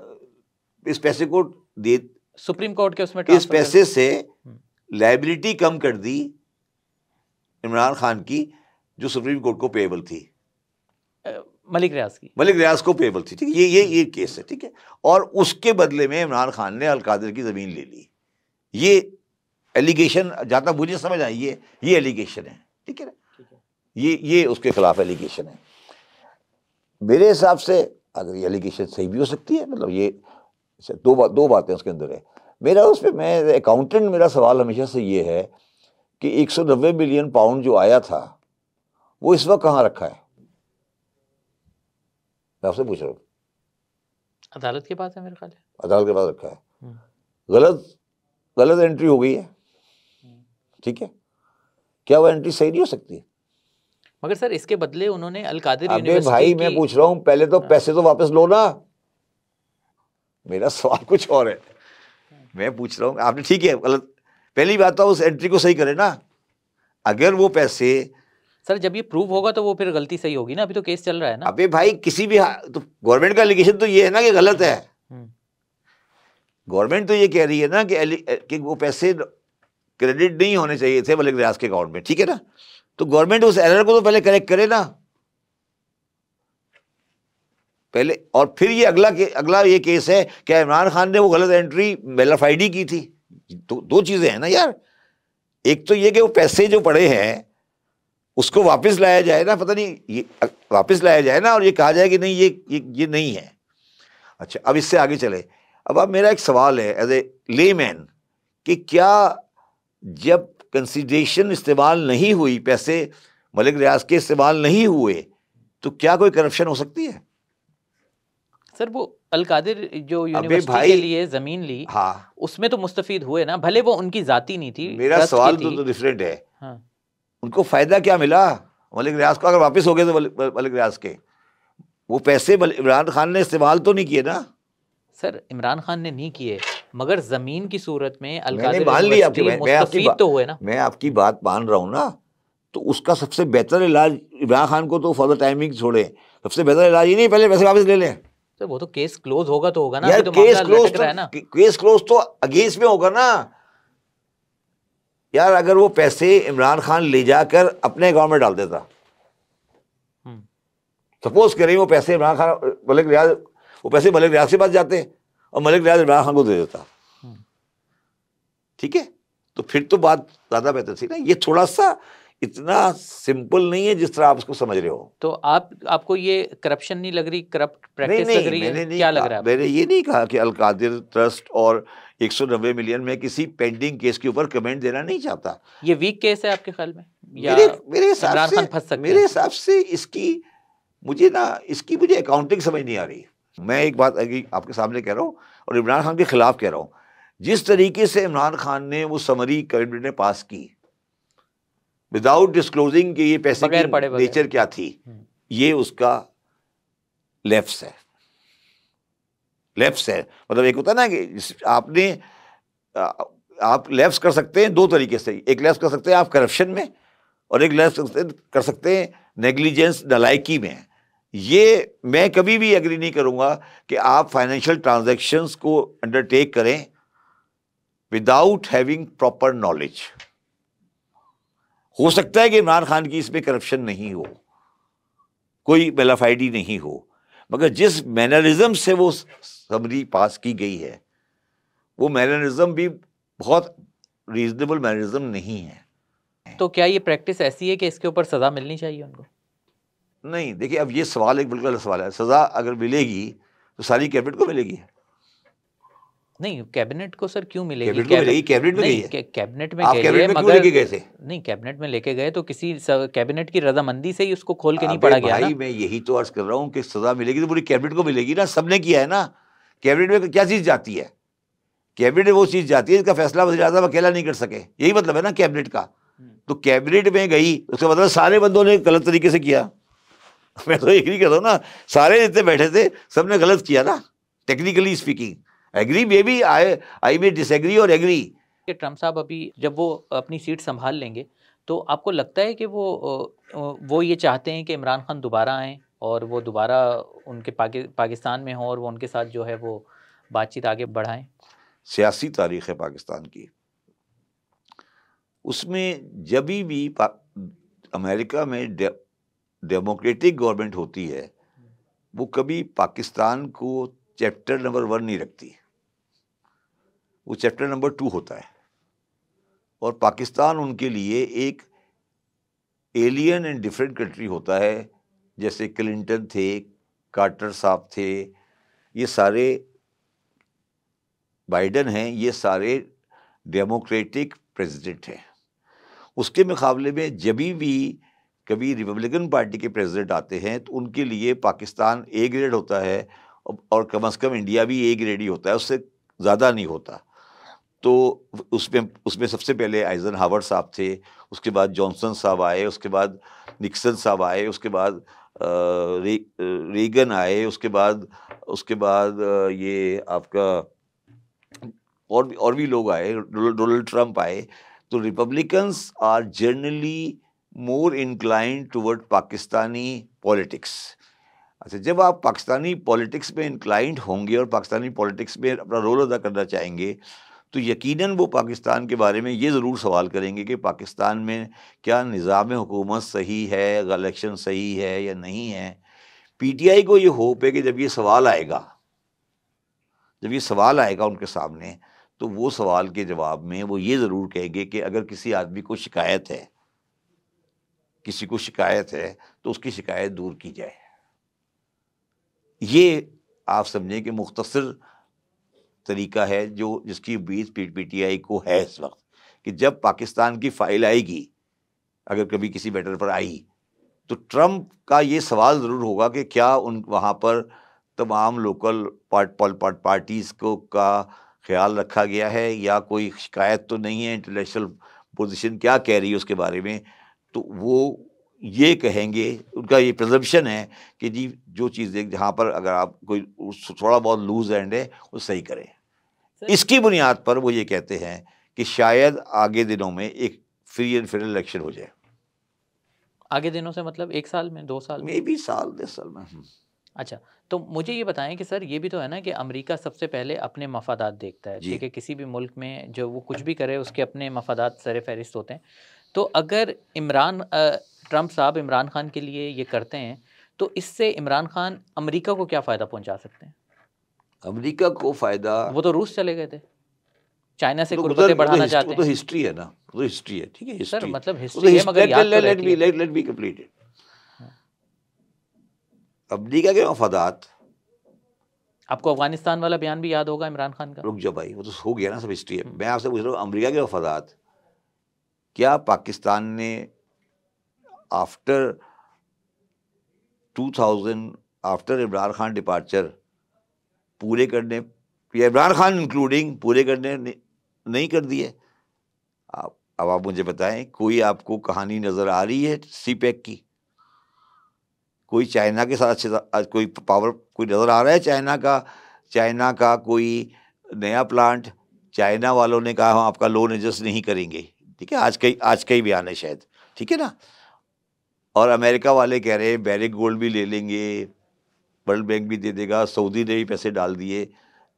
اس پیسے کو دے، سپریم کورٹ کے اس میں اس پیسے سے لائبلٹی کم کر دی عمران خان کی جو سپریم کورٹ کو پیبل تھی، ملک ریاض کی، ملک ریاض کو پیبل تھی. ٹھیک ہے، یہ کیس ہے. ٹھیک ہے، اور اس کے بدلے میں عمران خان نے القادر کی زمین لے لی. یہ ایلیگیشن جہاں تک مجھے سمجھ آئی ہے یہ ایلیگیشن ہے. ٹھیک ہے نا، یہ اس کے خلاف ایلیگیشن ہے. میرے حساب سے اگر یہ ایلیگیشن صحیح بھی ہو سکتی ہے، مطلب یہ دو باتیں اس کے اندر ہے. میرا اس پہ میں اکاؤنٹنٹ، میرا سوال ہمیشہ سے یہ ہے کہ 190 ملین پاؤنڈ جو آیا تھا وہ اس وقت کہاں رکھا ہے؟ میں آپ سے پوچھ رہا ہوں. عدالت کے پاس ہے میرے خیال ہے، عدالت کے پاس رکھا ہے. غلط انٹری ہو گئی ہے. ٹھیک ہے، کیا وہ انٹری صحیح نہیں ہو سکتی؟ مگر سر اس کے بدلے انہوں نے القادر ابے یونیورسٹی بھائی میں پوچھ رہا ہوں، پہلے تو پیسے تو واپس لو نا. میرا سوال کچھ اور ہے. میں پوچھ رہا ہوں آپ نے، ٹھیک ہے غلط، پہلی بات تو اس انٹری کو صحیح کرے نا. اگر وہ پیسے، سر جب یہ پروو ہوگا تو وہ پھر غلطی صحیح ہوگی نا، ابھی تو کیس چل رہا ہے نا. ابے بھائی کسی بھی تو گورنمنٹ کا ایلیگیشن تو یہ ہے نا کہ غلط ہے. گورنمنٹ تو یہ کہہ رہی ہے نا کہ وہ پیسے کریڈٹ نہیں ہونے چاہیے تھے ملک ریاض کے اکاؤنٹ میں. ٹھیک ہے نا، تو گورنمنٹ اس ایرر کو تو پہلے کریکٹ کرے نا پہلے. اور پھر یہ اگلا یہ کیس ہے کہ عمران خان نے وہ غلط entry mail of ID کی تھی. دو چیزیں ہیں نا یار. ایک تو یہ کہ وہ پیسے جو پڑے ہیں اس کو واپس لایا جائے نا، پتہ نہیں یہ واپس لایا جائے نا، اور یہ کہا جائے کہ نہیں یہ نہیں ہے. اچھا اب اس سے آگے چلے. اب میرا ایک سوال ہے ایز اے لے مین کہ کیا جب کنسیڈریشن استعمال نہیں ہوئی، پیسے ملک ریاض کے استعمال نہیں ہوئے، تو کیا کوئی کرپشن ہو سکتی ہے؟ سر وہ القادر جو یونیورسٹی کے لیے زمین لی، ہاں اس میں تو مستفید ہوئے نا، بھلے وہ ان کی ذاتی نہیں تھی. میرا سوال تو ڈفرینٹ ہے. ہاں ان کو فائدہ کیا ملا ملک ریاض کو؟ اگر واپس ہو گئے تو ملک ریاض کے وہ پیسے عمران خان نے استعمال تو نہیں کیے نا. سر عمران خان نے نہیں کیے، مگر زمین کی صورت میں میں نے مان لیا، مستفید تو ہوئے نا. میں آپ کی بات مان رہا ہوں نا. تو اس کا سب سے بہتر علاج عمران خان کو تو فار دا ٹائمنگ چھوڑے، سب سے بہتر علاج یہ نہیں پہلے پیسے واپس لے لیں. سر وہ تو کیس کلوز ہوگا تو ہوگا نا. یار کیس کلوز تو اگینسٹ میں ہوگا نا یار. اگر وہ پیسے عمران خان لے جا کر اپنے اکاؤنٹ میں ڈال دیتا، سپوز کریں وہ پیسے عمران خان ملک ریاض کے پاس جاتے اور ملک ریاض عمران خان کو دے دیتا، ٹھیک ہے، تو پھر تو بات زیادہ بہتر تھی نا. یہ تھوڑا سا اتنا سمپل نہیں ہے جس طرح آپ اس کو سمجھ رہے ہو. تو آپ کو یہ کرپشن نہیں لگ رہی، کرپٹ پریکٹس لگ رہی ہے؟ کیا لگ رہا ہے؟ میں نے یہ نہیں کہا کہ القادر ٹرسٹ اور 190 ملین میں کسی پینڈنگ کیس کے اوپر کمنٹ دینا نہیں چاہتا. یہ ویک کیس ہے آپ کے خیال میں؟ میرے حساب سے اس کی مجھے اکاؤنٹنگ سمجھ نہیں آ رہی. میں ایک بات آپ کے سامنے کہہ رہا ہوں اور عمران خان کے خلاف کہہ رہا ہوں. جس طریقے سے عمران خان نے وہ سمری کیبنٹ نے پاس کی وداؤٹ ڈسکلوزنگ کہ یہ پیسے کی نیچر کیا تھی، یہ اس کا لیفٹس ہے. مطلب ایک ہوتا ہے نا کہ آپ لیفٹس کر سکتے ہیں دو طریقے سے. ایک لیفٹ کر سکتے ہیں آپ کرپشن میں، اور ایک لیفٹ کر سکتے ہیں نیگلیجنس، نالائکی میں. یہ میں کبھی بھی ایگری نہیں کروں گا کہ آپ فائنینشیل ٹرانزیکشنز کو انڈرٹیک کریں وداؤٹ ہیونگ پراپر نالج. ہو سکتا ہے کہ عمران خان کی اس میں کرپشن نہیں ہو، کوئی میل آف آئی ڈی نہیں ہو، مگر جس مینرزم سے وہ سمری پاس کی گئی ہے وہ مینرزم بھی بہت ریزنیبل مینرزم نہیں ہے. تو کیا یہ پریکٹس ایسی ہے کہ اس کے اوپر سزا ملنی چاہیے ان کو؟ نہیں دیکھیے، اب یہ سوال ایک بالکل سوال ہے. سزا اگر ملے گی تو ساری کیبنٹ کو ملے گی. نہیں کیبنٹ کو سر کیوں ملے گی؟ کیبنٹ کو ملے گی، کیبنٹ میں گئی ہے، کیبنٹ میں آپ گئی ہے کیبنٹ میں کیوں لے کے گئے تھے؟ نہیں کیبنٹ میں لے کے گئے تو کسی کیبنٹ کی رضامندی سے ہی اس کو کھول کے نہیں ابے پڑھا گیا نا. بھائی میں یہی تو عرض کر رہا ہوں کہ سزا ملے گی تو پوری کیبنٹ کو ملے گی نا، سب نے کیا ہے نا. کیبنٹ میں کیا چیز جاتی ہے؟ کیبنٹ میں وہ چیز جاتی ہے جس کا فیصلہ وزیر اعظم اکیلا نہیں کر سکے، یہی مطلب ہے نا کیبنٹ کا. تو کیبنٹ میں گئی اس کا مطلب سارے بندوں نے غلط طریقے سے کیا. میں تو ایک نہیں کہتا ہوں نا، سارے جتنے بیٹھے تھے سب نے غلط کیا نا ٹیکنیکلی اسپیکنگ. ایگری میں بھی آئی میں ڈس ایگری اور ایگری. کہ ٹرمپ صاحب ابھی جب وہ اپنی سیٹ سنبھال لیں گے تو آپ کو لگتا ہے کہ وہ یہ چاہتے ہیں کہ عمران خان دوبارہ آئیں اور وہ دوبارہ ان کے پاکستان میں ہوں اور وہ ان کے ساتھ جو ہے وہ بات چیت آگے بڑھائیں؟ سیاسی تاریخ ہے پاکستان کی، اس میں جبھی بھی امریکہ میں ڈیموکریٹک گورنمنٹ ہوتی ہے وہ کبھی پاکستان کو چیپٹر نمبر 1 نہیں رکھتی، وہ چیپٹر نمبر 2 ہوتا ہے. اور پاکستان ان کے لیے ایک ایلین اینڈ ڈفرینٹ کنٹری ہوتا ہے. جیسے کلنٹن تھے، کارٹر صاحب تھے، یہ سارے بائیڈن ہیں، یہ سارے ڈیموکریٹک پریزیڈنٹ ہیں. اس کے مقابلے میں جبھی بھی کبھی ریپبلکن پارٹی کے پریزیڈنٹ آتے ہیں تو ان کے لیے پاکستان اے گریڈ ہوتا ہے، اور کم از کم انڈیا بھی اے گریڈ ہی ہوتا ہے، اس سے زیادہ نہیں ہوتا. تو اس میں سب سے پہلے آئزن ہاورڈ صاحب تھے، اس کے بعد جانسن صاحب آئے، اس کے بعد نکسن صاحب آئے، اس کے بعد ریگن آئے، اس کے بعد یہ آپ کا اور بھی لوگ آئے، ڈونلڈ ٹرمپ آئے. تو Republicans are generally more inclined toward Pakistani politics. اچھا، جب آپ پاکستانی پالیٹکس میں انکلائنڈ ہوں گے اور پاکستانی پالیٹکس میں اپنا رول ادا کرنا چاہیں گے تو یقیناً وہ پاکستان کے بارے میں یہ ضرور سوال کریں گے کہ پاکستان میں کیا نظام حکومت صحیح ہے، الیکشن صحیح ہے یا نہیں ہے. پی ٹی آئی کو یہ ہوپ ہے کہ جب یہ سوال آئے گا ان کے سامنے تو وہ سوال کے جواب میں وہ یہ ضرور کہیں گے کہ اگر کسی آدمی کو شکایت ہے تو اس کی شکایت دور کی جائے. یہ آپ سمجھیں کہ مختصر طریقہ ہے جس کی بیس پی ٹی آئی کو ہے اس وقت، کہ جب پاکستان کی فائل آئے گی، اگر کبھی کسی میٹر پر آئی، تو ٹرمپ کا یہ سوال ضرور ہوگا کہ کیا وہاں پر تمام لوکل پارٹیز کا خیال رکھا گیا ہے، یا کوئی شکایت تو نہیں ہے، انٹرنیشنل پوزیشن کیا کہہ رہی ہے اس کے بارے میں. تو وہ یہ کہیں گے، ان کا یہ پرزمپشن ہے کہ جی جو چیزیں جہاں پر اگر آپ کوئی تھوڑا بہت لوز اینڈ ہے وہ صحیح کریں. اس کی بنیاد پر وہ یہ کہتے ہیں کہ شاید آگے دنوں میں ایک فری اینڈ فیئر الیکشن ہو جائے. آگے دنوں سے مطلب 1 سال میں، 2 سال میں، میں بھی سال 10 سال میں. اچھا، تو مجھے یہ بتائیں کہ سر یہ بھی تو ہے نا کہ امریکہ سب سے پہلے اپنے مفادات دیکھتا ہے. ٹھیک ہے، کسی بھی ملک میں جو وہ کچھ بھی کرے اس کے اپنے مفادات سر فہرست ہوتے ہیں. تو اگر ٹرمپ صاحب عمران خان کے لیے یہ کرتے ہیں تو اس سے عمران خان امریکہ کو کیا فائدہ پہنچا سکتے ہیں؟ امریکہ کو فائدہ، وہ تو روس چلے گئے تھے، چائنا سے قربتیں بڑھانا چاہتے ہیں. وہ تو ہسٹری ہے نا، وہ تو ہسٹری ہے. ٹھیک ہے، سر مطلب ہسٹری ہے مگر یاد تو رہتی ہے. Late be completed. امریکہ کے مفادات، آپ کو افغانستان والا بیان بھی یاد ہوگا عمران خان کا. رک جا بھائی، وہ تو ہو گیا نا، سب ہسٹری ہے. میں آپ سے پوچھ رہا ہوں امریکہ کے مفادات کیا پاکستان نے آفٹر عمران خان ڈپارچر پورے کرنے، یا عمران خان انکلوڈنگ پورے کرنے نہیں کر دیے؟ اب آپ مجھے بتائیں، کوئی آپ کو کہانی نظر آ رہی ہے سی پیک کی؟ کوئی چائنا کے ساتھ کوئی پاور کوئی نظر آ رہا ہے؟ چائنا کا کوئی نیا پلانٹ چائنا والوں نے کہا ہم آپ کا لون ایڈجسٹ نہیں کریں گے. ٹھیک ہے، آج کا ہی بیان ہے شاید. ٹھیک ہے نا. اور امریکہ والے کہہ رہے ہیں بیرک گولڈ بھی لے لیں گے، ورلڈ بینک بھی دے دے گا، سعودی نے بھی پیسے ڈال دیے.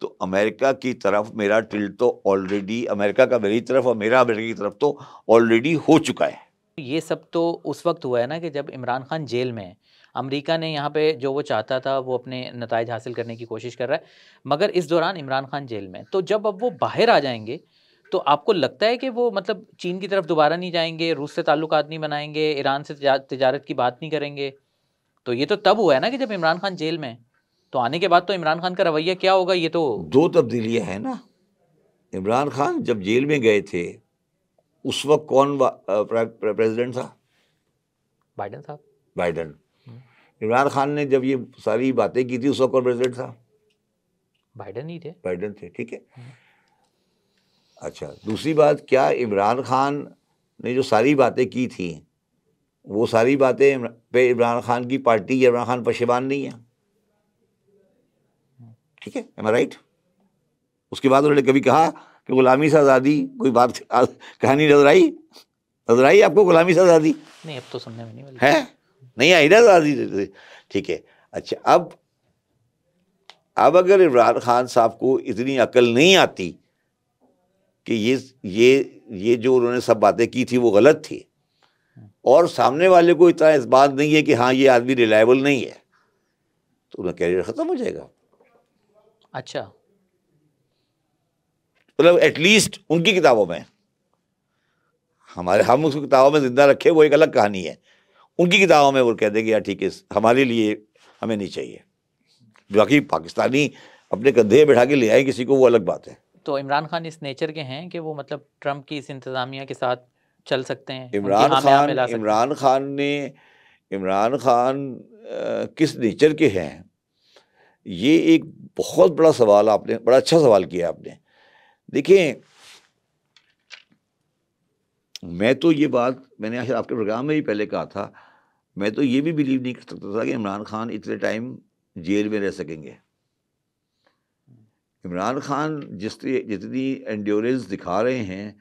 تو امریکہ کی طرف میرا ٹلٹ تو آلریڈی، امریکہ کا میری طرف اور میرا امریکہ کی طرف تو آلریڈی ہو چکا ہے. یہ سب تو اس وقت ہوا ہے نا کہ جب عمران خان جیل میں ہے. امریکہ نے یہاں پہ جو وہ چاہتا تھا وہ اپنے نتائج حاصل کرنے کی کوشش کر رہا ہے، مگر اس دوران عمران خان جیل میں. تو جب اب وہ باہر آ جائیں گے تو آپ کو لگتا ہے کہ وہ مطلب چین کی طرف دوبارہ نہیں جائیں گے، روس سے تعلقات نہیں بنائیں گے، ایران سے تجارت کی بات نہیں کریں گے؟ تو یہ تو تب ہوا ہے نا کہ جب عمران خان جیل میں ہے. تو آنے کے بعد تو عمران خان کا رویہ کیا ہوگا؟ یہ تو 2 تبدیلیاں ہیں نا. عمران خان جب جیل میں گئے تھے اس وقت کون پریزیڈنٹ تھا؟ بائیڈن صاحب. بائیڈن. عمران خان نے جب یہ ساری باتیں کی تھی اس وقت کون پریزیڈنٹ تھا؟ بائیڈن ہی تھے. بائیڈن تھے. ٹھیک ہے. اچھا دوسری بات, کیا عمران خان نے جو ساری باتیں کی تھیں وہ ساری باتیں پہ عمران خان کی پارٹی یا عمران خان پشیمان نہیں ہے؟ ٹھیک ہے, ایم آئی رائٹ؟ اس کے بعد انہوں نے کبھی کہا کہ غلامی سے آزادی کوئی بات کہانی نظر آئی آپ کو غلامی سے آزادی؟ نہیں, اب تو سننے میں نہیں ہے, نہیں آئی نا آزادی. ٹھیک ہے. اچھا اب اگر عمران خان صاحب کو اتنی عقل نہیں آتی کہ یہ جو انہوں نے سب باتیں کی تھی وہ غلط تھی, اور سامنے والے کو اتنا اس بات نہیں ہے کہ ہاں یہ آدمی ریلائبل نہیں ہے, تو انہیں کیریئر ختم ہو جائے گا. اچھا, مطلب ایٹ لیسٹ ان کی کتابوں میں, ہم اس کی کتابوں میں زندہ رکھے وہ ایک الگ کہانی ہے, ان کی کتابوں میں وہ کہہ دیں گے یار ٹھیک ہے ہمارے لیے ہمیں نہیں چاہیے. باقی پاکستانی اپنے کندھے بٹھا کے لے آئے کسی کو وہ الگ بات ہے. تو عمران خان اس نیچر کے ہیں کہ وہ مطلب ٹرمپ کی اس انتظامیہ کے ساتھ چل سکتے ہیں, عمران خان کس نیچر کے ہیں, یہ ایک بہت بڑا سوال آپ نے, بڑا اچھا سوال کیا آپ نے. دیکھیں میں تو یہ بات میں نے آپ کے پروگرام میں بھی پہلے کہا تھا, میں تو یہ بھی بلیو نہیں کر سکتا تھا کہ عمران خان اتنے ٹائم جیل میں رہ سکیں گے. عمران خان جتنی انڈیورنس دکھا رہے ہیں,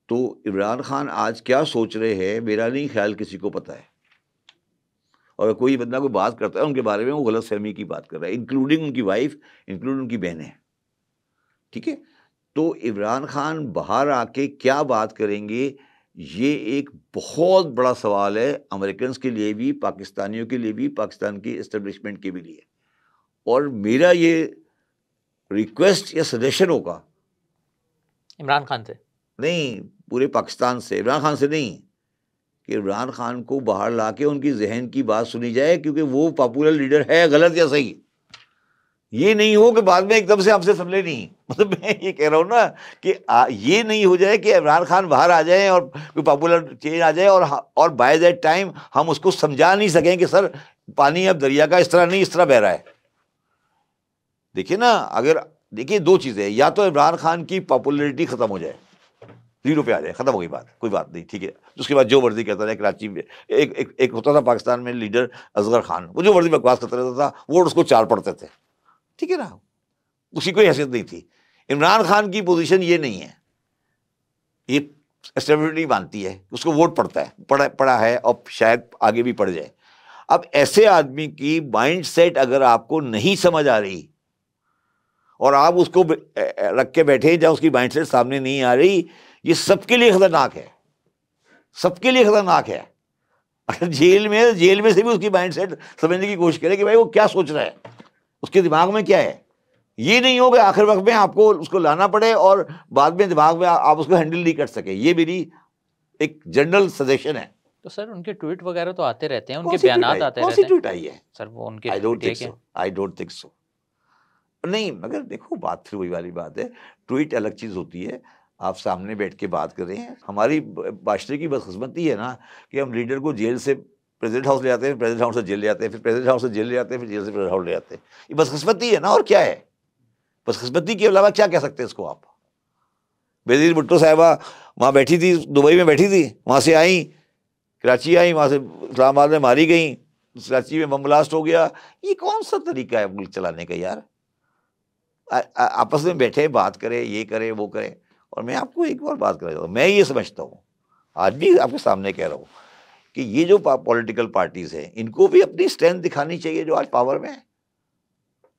تو عمران خان آج کیا سوچ رہے ہیں میرا نہیں خیال کسی کو پتہ ہے, اور کوئی بندہ کوئی بات کرتا ہے ان کے بارے میں وہ غلط فہمی کی بات کر رہا ہے, انکلوڈنگ ان کی وائف, انکلوڈنگ ان کی بہنیں. ٹھیک ہے, تو عمران خان باہر آ کے کیا بات کریں گے, یہ ایک بہت بڑا سوال ہے امریکنز کے لیے بھی, پاکستانیوں کے لیے بھی, پاکستان کی اسٹیبلشمنٹ کے بھی لیے. اور میرا یہ ریکویسٹ یا سجیشن ہوگا عمران خان سے نہیں, پورے پاکستان سے, عمران خان سے نہیں, کہ عمران خان کو باہر لا کے ان کی ذہن کی بات سنی جائے, کیونکہ وہ پاپولر لیڈر ہے, غلط یا صحیح. یہ نہیں ہو کہ بعد میں ایک دم سے ہم سے سنبھلے نہیں. مطلب میں یہ کہہ رہا ہوں نا کہ یہ نہیں ہو جائے کہ عمران خان باہر آ جائیں اور کوئی پاپولر چینج آ جائے اور بائی دیٹ ٹائم ہم اس کو سمجھا نہیں سکیں کہ سر پانی اب دریا کا اس طرح نہیں اس طرح بہ رہا ہے. دیکھیے نا, دیکھیے دو چیزیں, یا تو عمران خان کی پاپولیرٹی ختم ہو جائے, 0 پہ آ جائے, ختم ہو گئی بات, کوئی بات نہیں, ٹھیک ہے. اس کے بعد جو مرضی کہتا رہے. کراچی میں ایک ہوتا تھا پاکستان میں لیڈر اصغر خان, وہ جو مرضی بکواس کرتا رہتا تھا, ووٹ اس کو 4 پڑتے تھے. ٹھیک ہے نا, اس کی کوئی حیثیت نہیں تھی. عمران خان کی پوزیشن یہ نہیں ہے, یہ اسٹیبلٹی مانتی ہے, اس کو ووٹ پڑتا ہے, پڑا ہے اور شاید آگے بھی پڑ جائے. اب ایسے آدمی کی مائنڈ سیٹ اگر آپ کو نہیں سمجھ آ رہی اور آپ اس کو رکھ کے بیٹھے جب اس کی مائنڈ سیٹ سامنے نہیں آ رہی, یہ سب کے لیے خطرناک ہے, سب کے لیے خطرناک ہے. اگر جیل میں سے بھی اس کی مائنڈ سیٹ سمجھنے کی کوشش کرے کہ بھائی وہ کیا سوچ رہا ہے, اس کے دماغ میں کیا ہے, یہ نہیں ہو کہ آخر وقت میں آپ کو اس کو لانا پڑے اور بعد میں دماغ میں آپ اس کو ہینڈل نہیں کر سکے. یہ میری ایک جنرل سجیشن ہے. تو سر ان کے ٹویٹ وغیرہ تو آتے رہتے ہیں, ان کے بیانات آتے رہتے ہیں. کون سی ٹویٹ آئی ہے سر وہ ان کے I don't think so. نہیں, مگر دیکھو بات پھر وہی والی بات ہے, ٹویٹ الگ چیز ہوتی ہے, آپ سامنے بیٹھ کے بات کر رہے ہیں. ہماری معاشرے کی بدقسمتی ہے نا کہ ہم لیڈر کو جیل سے پریزیڈنٹ ہاؤس لے آتے ہیں, پریزیڈنٹ ہاؤس سے جیل لے آتے ہیں, پھر پریزیڈنٹ ہاؤس سے جیل لے آتے ہیں, پھر جیل سے پریزیڈنٹ ہاؤس لے آتے ہیں. یہ بدقسمتی ہے نا, اور کیا ہے. بدقسمتی کے علاوہ کیا کہہ سکتے ہیں اس کو آپ. بینظیر بھٹو صاحبہ وہاں بیٹھی تھی, دبئی میں بیٹھی تھی, وہاں سے آئیں, کراچی آئیں, وہاں سے اسلام آباد میں ماری گئیں, کراچی میں بم بلاسٹ ہو گیا. یہ کون سا طریقہ ہے ملک چلانے کا یار. آپس میں بیٹھے بات کرے, یہ کرے وہ کرے. اور میں آپ کو ایک اور بات کرنا چاہتا ہوں, میں یہ سمجھتا ہوں, آج بھی آپ کے سامنے کہہ رہا ہوں, کہ یہ جو پولیٹیکل پارٹیز ہیں ان کو بھی اپنی اسٹرینتھ دکھانی چاہیے جو آج پاور میں ہے,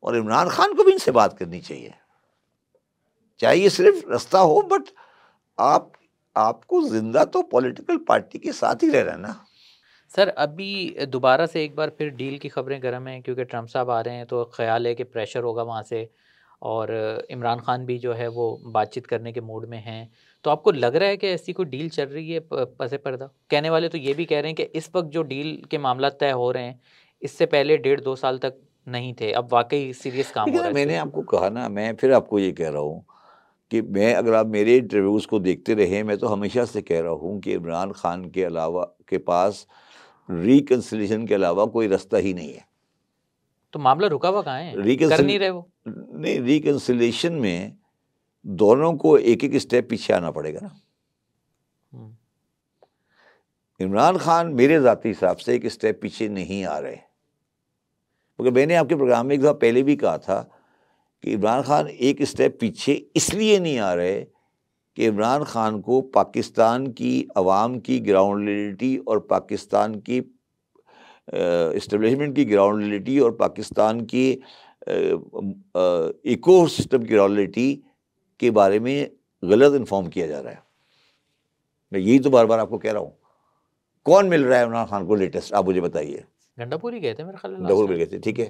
اور عمران خان کو بھی ان سے بات کرنی چاہیے, چاہے یہ صرف رستہ ہو, بٹ آپ کو زندہ تو پولیٹیکل پارٹی کے ساتھ ہی رہنا ہے نا. سر ابھی دوبارہ سے ایک بار پھر ڈیل کی خبریں گرم ہیں, کیونکہ ٹرمپ صاحب آ رہے ہیں, تو خیال ہے کہ پریشر ہوگا وہاں سے, اور عمران خان بھی جو ہے وہ بات چیت کرنے کے موڈ میں ہیں. تو آپ کو لگ رہا ہے کہ ایسی کوئی ڈیل چل رہی ہے پس پردہ؟ کہنے والے تو یہ بھی کہہ رہے ہیں کہ اس وقت جو ڈیل کے معاملات طے ہو رہے ہیں اس سے پہلے 1.5-2 سال تک نہیں تھے, اب واقعی سیریس کام ہو رہا ہے. میں نے آپ کو کہا نا, میں پھر آپ کو یہ کہہ رہا ہوں کہ میں اگر آپ میرے انٹرویوز کو دیکھتے رہے، میں تو ہمیشہ سے کہہ رہا ہوں کہ عمران خان کے علاوہ کے پاس ریکنسیلیشن کے علاوہ کوئی رستہ ہی نہیں ہے. تو معاملہ رکا ہوا کہاں ہے؟ کر نہیں رہے وہ. نہیں، ریکنسیلیشن میں دونوں کو ایک ایک اسٹیپ پیچھے آنا پڑے گا نا. عمران خان میرے ذاتی حساب سے ایک اسٹیپ پیچھے نہیں آ رہے، کیونکہ میں نے آپ کے پروگرام میں ایک دفعہ پہلے بھی کہا تھا کہ عمران خان ایک اسٹیپ پیچھے اس لیے نہیں آ رہے کہ عمران خان کو پاکستان کی عوام کی گراؤنڈ ریئلٹی اور پاکستان کی اسٹیبلشمنٹ کی گراؤنڈ ریئلٹی اور پاکستان کی ایکو سسٹم کی گراؤنڈ ریئلٹی کے بارے میں غلط انفارم کیا جا رہا ہے. میں یہی تو بار بار آپ کو کہہ رہا ہوں. کون مل رہا ہے عمران خان کو لیٹسٹ؟ آپ مجھے بتائیے. گنڈا پوری گئے تھے میرے خیال میں. گنڈا پوری گئے تھے، ٹھیک ہے.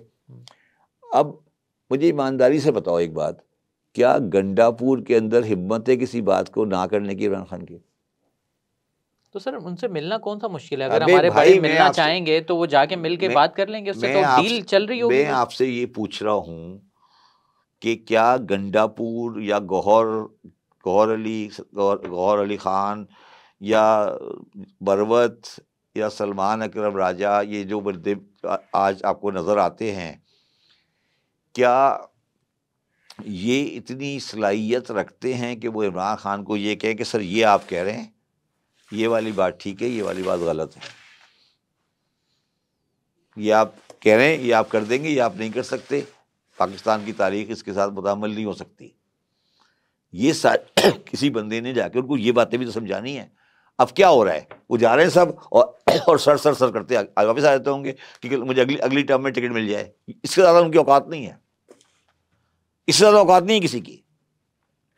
اب مجھے ایمانداری سے بتاؤ ایک بات، کیا گنڈا پور کے اندر ہمت ہے کسی بات کو نہ کرنے کی عمران خان کی؟ تو سر ان سے ملنا کون سا مشکل ہے؟ اگر ہمارے بھائی ملنا چاہیں گے تو وہ جا کے مل کے بات کر لیں گے، اس سے تو ڈیل چل رہی ہوگی. میں آپ سے یہ پوچھ رہا ہوں کہ کیا گنڈا پور یا گوہر علی خان یا بروت یا سلمان اکرم راجہ، یہ جو بندے آج آپ کو نظر آتے ہیں، کیا یہ اتنی صلاحیت رکھتے ہیں کہ وہ عمران خان کو یہ کہیں کہ سر یہ آپ کہہ رہے ہیں، یہ والی بات ٹھیک ہے، یہ والی بات غلط ہے، یہ آپ کہہ رہے ہیں، یہ آپ کر دیں گے، یہ آپ نہیں کر سکتے، پاکستان کی تاریخ اس کے ساتھ متعامل نہیں ہو سکتی. یہ کسی بندے نے جا کے ان کو یہ باتیں بھی تو سمجھانی ہے. اب کیا ہو رہا ہے؟ وہ جا رہے ہیں سب اور سر کرتے واپس آ جاتے ہوں گے کہ مجھے اگلی ٹرم میں ٹکٹ مل جائے. اس سے زیادہ ان کی اوقات نہیں ہے، اس سے زیادہ اوقات نہیں ہے کسی کی.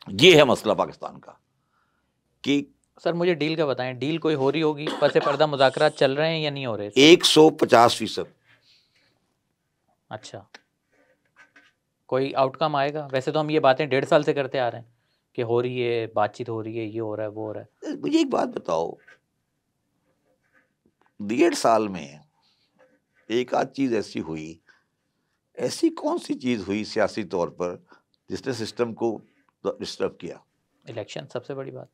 یہ ہے مسئلہ پاکستان کا کہ سر مجھے ڈیل کا بتائیں، ڈیل کوئی ہو رہی ہوگی، پس پردہ مذاکرات چل رہے ہیں یا نہیں ہو رہے؟ 150%. اچھا، کوئی آؤٹ کم آئے گا؟ ویسے تو ہم یہ باتیں 1.5 سال سے کرتے آ رہے ہیں کہ ہو رہی ہے، بات چیت ہو رہی ہے، یہ ہو رہا ہے، وہ ہو رہا ہے. مجھے ایک بات بتاؤ، 1.5 سال میں ایک آدھ چیز ایسی ہوئی، ایسی کون سی چیز ہوئی سیاسی طور پر جس نے سسٹم کو ڈسٹرب کیا؟ الیکشن سب سے بڑی بات.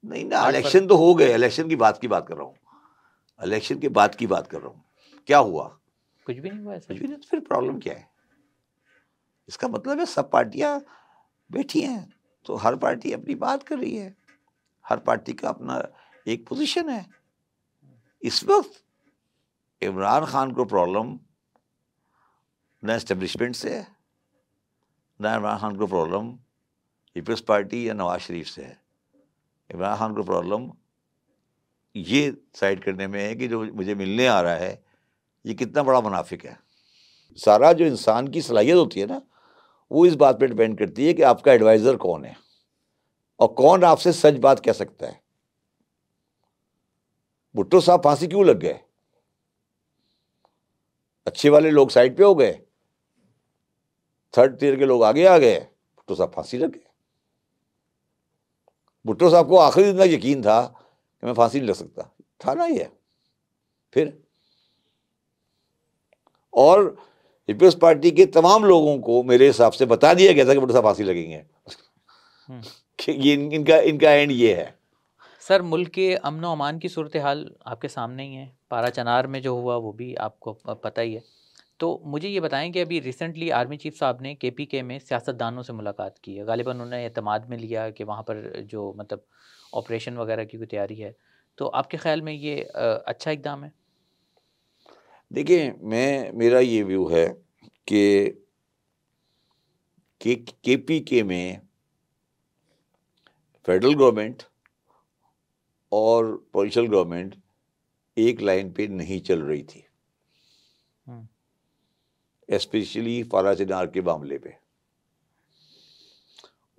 نہیں نا، الیکشن تو ہو گئے، الیکشن کی بات کر رہا ہوں، الیکشن کے بعد کی بات کر رہا ہوں. کیا ہوا؟ کچھ بھی نہیں ہوا. کچھ بھی نہیں. تو پھر پرابلم کیا ہے؟ اس کا مطلب ہے سب پارٹیاں بیٹھی ہیں تو ہر پارٹی اپنی بات کر رہی ہے، ہر پارٹی کا اپنا ایک پوزیشن ہے. اس وقت عمران خان کو پرابلم نہ اسٹیبلشمنٹ سے ہے، نہ عمران خان کو پرابلم پیپلز پارٹی یا نواز شریف سے ہے. عمران خان کو پرابلم یہ سائڈ کرنے میں ہے کہ جو مجھے ملنے آ رہا ہے یہ کتنا بڑا منافق ہے. سارا جو انسان کی صلاحیت ہوتی ہے نا، وہ اس بات پہ ڈپینڈ کرتی ہے کہ آپ کا ایڈوائزر کون ہے اور کون آپ سے سچ بات کہہ سکتا ہے. بھٹو صاحب پھانسی کیوں لگ گئے؟ اچھے والے لوگ سائڈ پہ ہو گئے، تھرڈ ٹیئر کے لوگ آگے آ گئے، بھٹو صاحب پھانسی لگ گئے. بھٹو صاحب کو آخری دن تک یقین تھا کہ میں پھانسی نہیں لگ سکتا، تھا نا یہ. پھر اور پیپلز پارٹی کے تمام لوگوں کو میرے حساب سے بتا دیا گیا تھا کہ بھٹو صاحب پھانسی لگیں گے کہ یہ ان کا اینڈ یہ ہے. سر ملک کے امن و امان کی صورتحال آپ کے سامنے ہی ہے. پارا چنار میں جو ہوا وہ بھی آپ کو پتہ ہی ہے. تو مجھے یہ بتائیں کہ ابھی ریسنٹلی آرمی چیف صاحب نے کے پی کے میں سیاستدانوں سے ملاقات کی ہے، غالباً انہوں نے اعتماد میں لیا کہ وہاں پر جو مطلب آپریشن وغیرہ کی کوئی تیاری ہے. تو آپ کے خیال میں یہ اچھا اقدام ہے؟ دیکھیں، میرا یہ ویو ہے کہ کے پی کے میں فیڈرل گورنمنٹ اور پروونشل گورنمنٹ ایک لائن پہ نہیں چل رہی تھی، اسپیشلی پارا چنار کے معاملے پہ،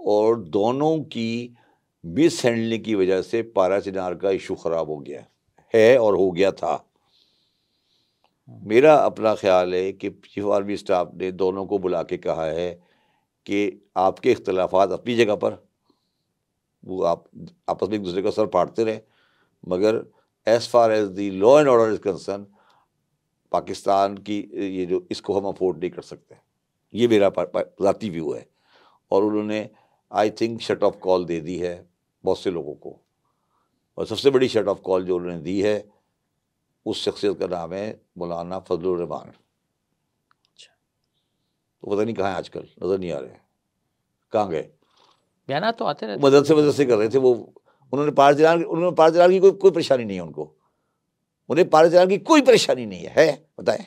اور دونوں کی مس ہینڈلنگ کی وجہ سے پارا چنار کا ایشو خراب ہو گیا ہے اور ہو گیا تھا. میرا اپنا خیال ہے کہ چیف آرمی اسٹاف نے دونوں کو بلا کے کہا ہے کہ آپ کے اختلافات اپنی جگہ پر، وہ آپ آپس میں ایک دوسرے کا سر پاڑتے رہے، مگر as far as the law and order is concern, Pakistan کی یہ جو اس کو ہم افورڈ نہیں کر سکتے. یہ میرا ذاتی ویو ہے. اور انہوں نے آئی تھنک شٹ آف کال دے دی ہے بہت سے لوگوں کو، اور سب سے بڑی شٹ آف کال جو انہوں نے دی ہے اس شخصیت کا نام ہے مولانا فضل الرحمان. تو پتہ نہیں کہاں ہیں آج کل، نظر نہیں آ رہے، کہاں گئے؟ بیانات تو آتے رہتے، مدد سے کر رہے تھے وہ. انہوں نے پار چلان کی کوئی پریشانی نہیں ہے ان کو، انہیں پار چلان کی کوئی پریشانی نہیں ہے بتائیں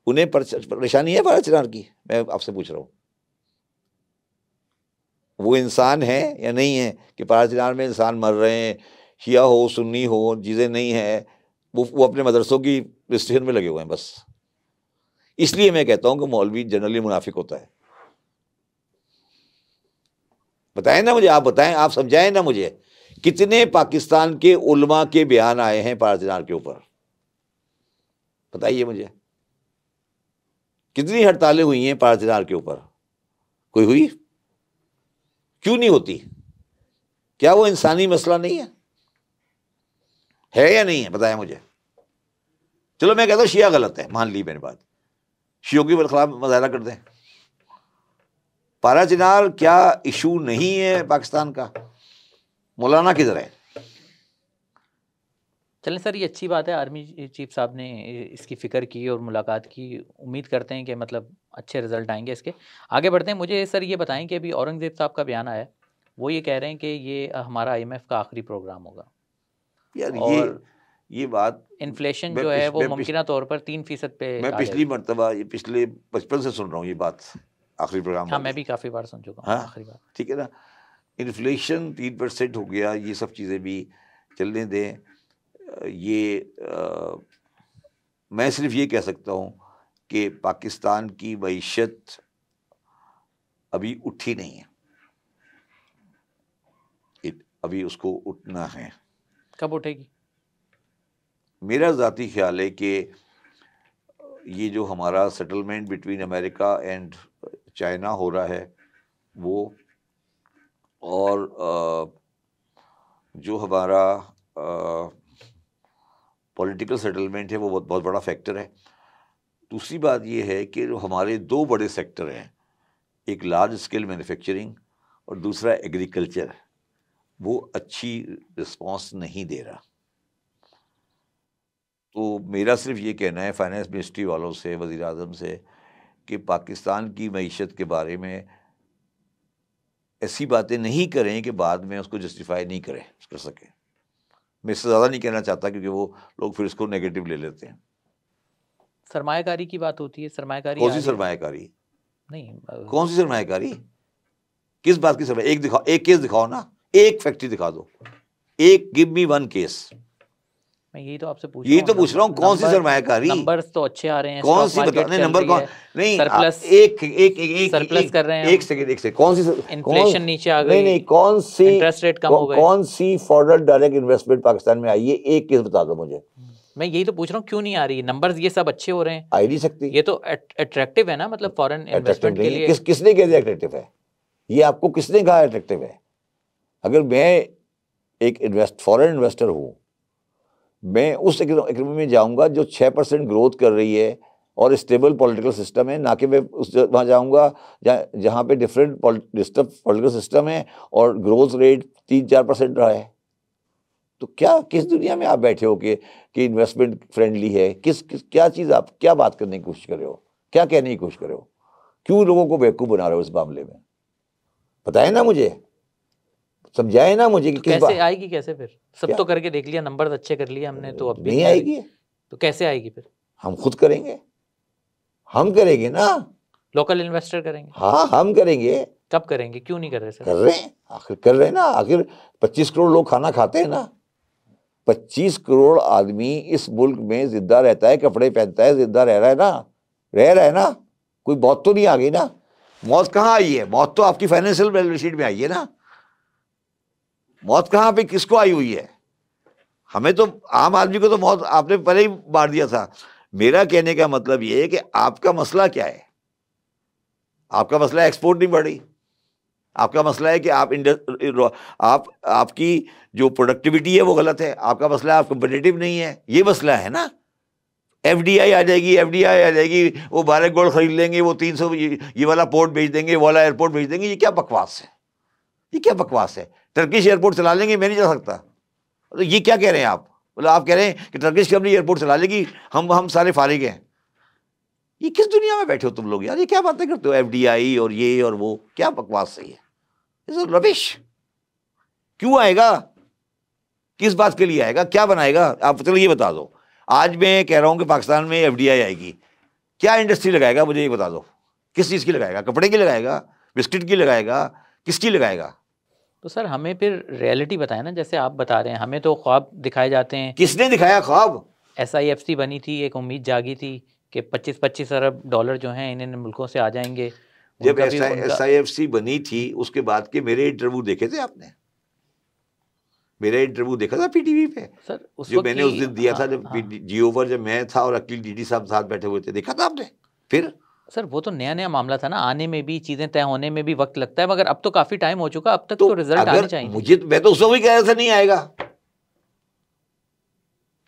انہیں پریشانی ہے پار چلان کی؟ میں آپ سے پوچھ رہا ہوں، وہ انسان ہے یا نہیں ہے کہ پار چلان میں انسان مر رہے ہیں، شیعہ ہو سنی ہو چیزیں نہیں ہیں، وہ اپنے مدرسوں کی رجسٹریشن میں لگے ہوئے ہیں بس. اس لیے میں کہتا ہوں کہ مولوی جنرلی منافق ہوتا ہے. بتائیں نا مجھے، آپ بتائیں، آپ سمجھائیں نا مجھے، کتنے پاکستان کے علماء کے بیان آئے ہیں پار چنار کے اوپر؟ بتائیے مجھے، کتنی ہڑتالیں ہوئی ہیں پار چنار کے اوپر؟ کوئی ہوئی؟ کیوں نہیں ہوتی؟ کیا وہ انسانی مسئلہ نہیں ہے یا نہیں ہے؟ بتائیں مجھے. چلو میں کہتا ہوں شیعہ غلط ہے، مان لی میں نے بات، شیعوں کے خلاف مظاہرہ کر دیں. پارا چنار کیا ایشو نہیں ہے پاکستان کا؟ مولانا کدھر ہے؟ چلیں سر، یہ اچھی بات ہے، آرمی چیف صاحب نے اس کی فکر کی اور ملاقات کی، امید کرتے ہیں کہ مطلب اچھے رزلٹ آئیں گے اس کے. آگے بڑھتے ہیں. مجھے سر یہ بتائیں کہ ابھی اورنگزیب صاحب کا بیان آیا ہے، وہ یہ کہہ رہے ہیں کہ یہ ہمارا IMF کا آخری پروگرام ہوگا. یار اور یہ بات انفلیشن جو ہے وہ ممکنہ طور پر 3% پہ میں آ پچھلی جائے. مرتبہ یہ پچھلے 55 سے سن رہا ہوں یہ بات، آخری پروگرام. ہاں میں بھی کافی بار سن چکا ہوں آخری بار. ٹھیک ہے نا، انفلیشن 3% ہو گیا، یہ سب چیزیں بھی چلنے دیں. یہ میں صرف یہ کہہ سکتا ہوں کہ پاکستان کی معیشت ابھی اٹھی نہیں ہے، ابھی اس کو اٹھنا ہے. کب اٹھے گی؟ میرا ذاتی خیال ہے کہ یہ جو ہمارا settlement between America and China ہو رہا ہے وہ، اور جو ہمارا پولیٹیکل سیٹلمنٹ ہے وہ بہت بڑا فیکٹر ہے. دوسری بات یہ ہے کہ ہمارے 2 بڑے سیکٹر ہیں، ایک لارج اسکیل مینوفیکچرنگ اور دوسرا ایگریکلچر، وہ اچھی رسپانس نہیں دے رہا. تو میرا صرف یہ کہنا ہے فائنانس منسٹری والوں سے، وزیر اعظم سے، کہ پاکستان کی معیشت کے بارے میں ایسی باتیں نہیں کریں کہ بعد میں اس کو جسٹیفائی نہیں کر سکیں. میں اس سے زیادہ نہیں کہنا چاہتا کیونکہ وہ لوگ پھر اس کو نیگیٹو لے لیتے ہیں. سرمایہ کاری کی بات ہوتی ہے، سرمایہ کاری کون سی سرمایہ کاری؟ نہیں، کون سی سرمایہ کاری؟ کس بات کی سرمایہ؟ ایک کیس دکھاؤ نا، ایک فیکٹری دکھا دو، گیو می 1 کیس. میں یہی تو آپ سے یہی تو پوچھ رہا ہوں، کون سی سرمایہ کاری؟ نمبرز تو اچھے آ رہے ہیں، کون سی بتا نمبر کون؟ نہیں سرپلس کر رہے ہیں، ایک سیکنڈ کون سی انفلیشن نیچے آ گئی، نہیں کون سی انٹرسٹ ریٹ کم ہو گئے، کون سی فارورڈ ڈائریکٹ انویسٹمنٹ پاکستان میں آئی ہے؟ ایک کیس بتا دو مجھے. میں یہی تو پوچھ رہا ہوں کیوں نہیں آ رہی؟ نمبرز یہ سب اچھے ہو رہے ہیں، آ ہی نہیں سکتی. یہ تو اٹریکٹیو ہے نا، مطلب فارن انویسٹمنٹ کے لیے. کس نے کہہ دیا اٹریکٹیو ہے؟ یہ آپ کو کس نے کہا اٹریکٹیو ہے؟ اگر میں ایک فارن انویسٹر ہوں، میں اس اکنامی میں جاؤں گا جو 6% گروتھ کر رہی ہے اور اسٹیبل پولیٹیکل سسٹم ہے، نہ کہ میں وہاں جاؤں گا جہاں پہ ڈفرینٹ پولیٹیکل سسٹم ہے اور گروتھ ریٹ 3-4% رہا ہے. تو کس دنیا میں آپ بیٹھے ہو کہ انویسٹمنٹ فرینڈلی ہے؟ کیا چیز آپ کیا بات کرنے کی کوشش کر رہے ہو؟ کیا کہنے کی کوشش کر رہے ہو؟ کیوں لوگوں کو بیوقوف بنا رہے ہو اس معاملے میں؟ بتائیں نا مجھے، سمجھائیں نا مجھے کہ کیسے آئے گی؟ کیسے پھر سب تو کر کے دیکھ لیا، نمبر اچھے کر لیے ہم نے، تو اب بھی نہیں آئے گی. تو کیسے آئے گی پھر؟ ہم خود کریں گے، ہم کریں گے نا. لوکل انویسٹر کریں گے؟ ہاں ہم کریں گے. کب کریں گے؟ کیوں نہیں کر رہے سر؟ کر رہے ہیں، آخر کر رہے ہیں نا. آخر 25 کروڑ لوگ کھانا کھاتے ہیں نا. 25 کروڑ آدمی اس ملک میں زندہ رہتا ہے، کپڑے پہنتا ہے، زندہ رہ رہا ہے نا. کوئی موت تو نہیں آ گئی نا. موت کہاں آئی ہے؟ موت تو آپ کی فائنینشیل بیلنس شیٹ میں آئی ہے نا. موت کہاں پہ کس کو آئی ہوئی ہے؟ ہمیں تو عام آدمی کو تو موت آپ نے پہلے ہی مار دیا تھا. میرا کہنے کا مطلب یہ ہے کہ آپ کا مسئلہ کیا ہے؟ آپ کا مسئلہ ایکسپورٹ نہیں بڑھ رہی، آپ کا مسئلہ ہے کہ آپ کی جو پروڈکٹیوٹی ہے وہ غلط ہے، آپ کا مسئلہ ہے آپ کمپٹیٹیو نہیں ہے. یہ مسئلہ ہے نا. FDI آ جائے گی، وہ 12 گولڈ خرید لیں گے، وہ 300 یہ والا پورٹ بھیج دیں گے، وہ والا ایئرپورٹ بھیج دیں گے. یہ کیا بکواس ہے؟ یہ کیا بکواس ہے؟ ٹرکش ایئرپورٹ چلا لیں گے، میں نہیں چلا سکتا. تو یہ کیا کہہ رہے ہیں آپ؟ مطلب آپ کہہ رہے ہیں کہ ٹرکش کمپنی ایئرپورٹ چلا لے گی، ہم سارے فارغ ہیں. یہ کس دنیا میں بیٹھے ہو تم لوگ یار؟ یہ کیا باتیں کرتے ہو؟ ایف ڈی آئی اور یہ اور وہ، کیا بکواس صحیح ہے؟ ربش. کیوں آئے گا؟ کس بات کے لیے آئے گا؟ کیا بنائے گا؟ آپ چلو یہ بتا دو. آج میں کہہ رہا ہوں کہ پاکستان میں ایف ڈی آئی آئے گی، کیا انڈسٹری لگائے گا؟ مجھے یہ بتا دو. کس چیز کی لگائے گا؟ کپڑے کی لگائے گا؟ بسکٹ کی لگائے گا؟ کس کی لگائے گا؟ تو سر ہمیں پھر ریئلٹی بتائیں نا، جیسے آپ بتا رہے ہیں ہمیں تو خواب دکھائے جاتے ہیں. کس نے دکھایا خواب؟ SIFC بنی تھی، ایک امید جاگی تھی کہ 25 ارب ڈالر جو ہیں ان ملکوں سے آ جائیں گے. جب SIFC بنی تھی اس کے بعد کے میرے انٹرویو دیکھے تھے آپ نے؟ میرا انٹرویو دیکھا تھا پی ٹی وی پہ سر جو میں نے اس دن دیا تھا، جب جیو پر جب میں تھا اور عقیل ڈی ڈی صاحب ساتھ بیٹھے ہوئے تھے، دیکھا تھا آپ نے؟ پھر سر وہ تو نیا معاملہ تھا نا، آنے میں بھی چیزیں طے ہونے میں بھی وقت لگتا ہے، مگر اب تو کافی ٹائم ہو چکا، اب تک تو رزلٹ آنے چاہیے. مجھے میں تو اس وقت بھی کہہ رہا تھا نہیں آئے گا،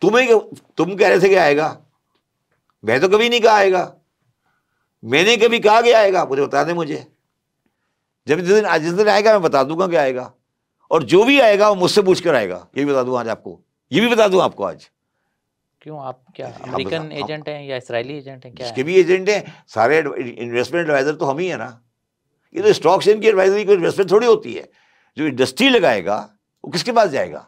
تم کہہ رہے تھے کہ آئے گا، میں تو کبھی نہیں کہا آئے گا. میں نے کبھی کہا کہ آئے گا؟ مجھے بتا دیں. مجھے جس دن آئے گا میں بتا دوں گا کہ آئے گا، اور جو بھی آئے گا وہ مجھ سے پوچھ کر آئے گا. یہ بھی بتا دوں آج آپ کو، یہ بھی بتا دوں آپ کو آج. کیوں آپ کیا امریکن ایجنٹ ہیں یا اسرائیلی ایجنٹ ہیں؟ کیا اس کے بھی ایجنٹ ہیں سارے. انویسٹمنٹ ایڈوائزر تو ہم ہی ہیں نا. یہ تو اسٹاک ایکسچینج کی ایڈوائزری کوئی انویسٹمنٹ تھوڑی ہوتی ہے. جو انڈسٹری لگائے گا وہ کس کے پاس جائے گا؟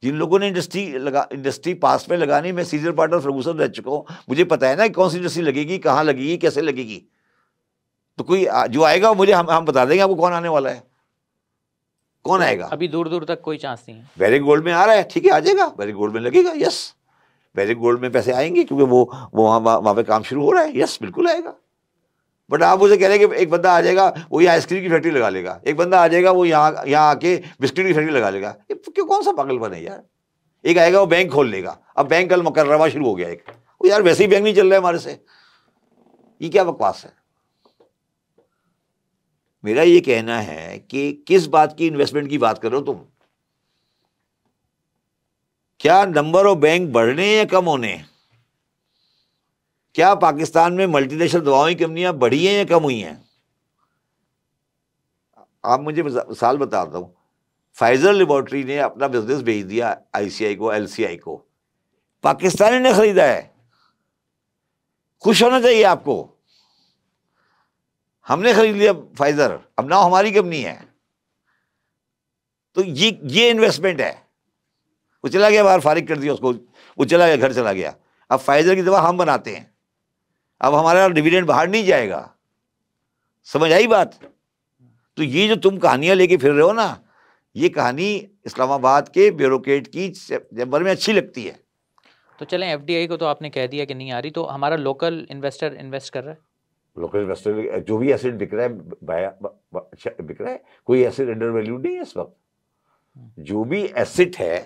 جن لوگوں نے انڈسٹری پاس میں لگانی. میں سینئر پارٹنر فرگوسن رہ چکا ہوں، مجھے پتا ہے نا کون سی انڈسٹری لگے گی، کہاں لگے گی، کیسے لگے گی. تو کوئی جو آئے گا مجھے ہم بتا دیں گے آپ کو کون آنے والا ہے، کون آئے گا. ابھی دور تک کوئی چانس نہیں ہے. ویری گولڈ میں آ رہا ہے، ٹھیک ہے آ جائے گا. ویری گولڈ میں لگے گا، یس. ویری گولڈ میں پیسے آئیں گے کیونکہ وہ وہاں پہ کام شروع ہو رہا ہے، یس بالکل آئے گا. بٹ آپ مجھے کہہ رہے ہیں کہ ایک بندہ آ جائے گا وہ یہاں آئس کریم کی فیکٹری لگا لے گا، ایک بندہ آ جائے گا وہ یہاں آ کے بسکٹ کی فیکٹری لگا لے گا. کیوں؟ کون سا پاگل بن ہے یار؟ ایک آئے گا وہ بینک کھول لے گا. اب بینک کل مقررہ شروع ہو گیا ایک، وہ یار ویسے ہی بینک نہیں چل رہا ہے ہمارے سے. یہ کیا بکواس ہے؟ میرا یہ کہنا ہے کہ کس بات کی انویسٹمنٹ کی بات کرو تم؟ کیا نمبر آف بینک بڑھنے یا کم ہونے؟ کیا پاکستان میں ملٹی نیشنل دواؤں کی کمپنیاں بڑھی ہیں یا کم ہوئی ہیں؟ آپ مجھے مثال بتاتا ہوں. فائزر لیبارٹری نے اپنا بزنس بھیج دیا ICI کو، LCI کو. پاکستانی نے خریدا ہے. خوش ہونا چاہیے آپ کو. ہم نے خرید لیا فائزر، اب نہ ہماری کمپنی ہے. تو یہ انویسٹمنٹ ہے. وہ چلا گیا باہر، فارغ کر دیا اس کو، وہ چلا گیا گھر چلا گیا. اب فائزر کی دوا ہم بناتے ہیں، اب ہمارا ڈویڈنڈ باہر نہیں جائے گا. سمجھ آئی بات؟ تو یہ جو تم کہانیاں لے کے پھر رہے ہو نا، یہ کہانی اسلام آباد کے بیوروکریٹ کی چیمبر میں اچھی لگتی ہے. تو چلیں FDI کو تو آپ نے کہہ دیا کہ نہیں آ رہی، تو ہمارا لوکل انویسٹر انویسٹ کر رہا ہے. لوکل انویسٹر جو بھی ایسٹ بک رہا ہے بک رہا ہے. کوئی ایسٹ انڈر ویلیو نہیں ہے اس وقت. جو بھی ایسٹ ہے.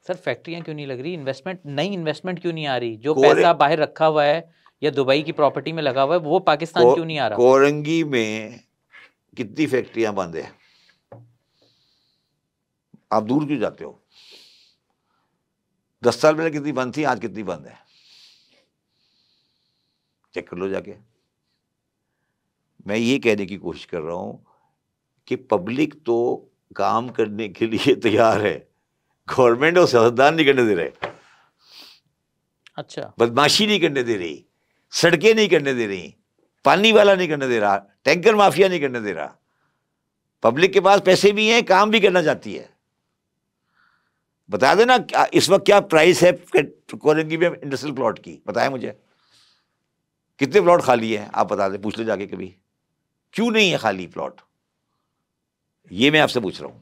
سر فیکٹریاں کیوں نہیں لگ رہی؟ نئی انویسٹمنٹ کیوں نہیں آ رہی؟ جو پیسہ باہر رکھا ہوا ہے یا دبئی کی پراپرٹی میں لگا ہوا ہے وہ پاکستان کیوں نہیں آ رہا؟ کورنگی میں کتنی فیکٹریاں بند ہیں؟ آپ دور کیوں جاتے ہو؟ 10 سال پہلے کتنی بند تھی، آج کتنی بند ہے؟ چیک کر لو جا کے. میں یہ کہنے کی کوشش کر رہا ہوں کہ پبلک تو کام کرنے کے لیے تیار ہے، گورنمنٹ اور سیاستدان نہیں کرنے دے رہے. اچھا، بدماشی نہیں کرنے دے رہی، سڑکیں نہیں کرنے دے رہی، پانی والا نہیں کرنے دے رہا، ٹینکر مافیا نہیں کرنے دے رہا. پبلک کے پاس پیسے بھی ہیں، کام بھی کرنا چاہتی ہے. بتا دینا اس وقت کیا پرائس ہے کورنگی میں انڈسٹریل پلاٹ کی، بتائیں مجھے. کتنے پلاٹ خالی ہیں آپ بتا دیں، پوچھ لو جا کے کبھی. کیوں نہیں ہے خالی پلاٹ؟ یہ میں آپ سے پوچھ رہا ہوں.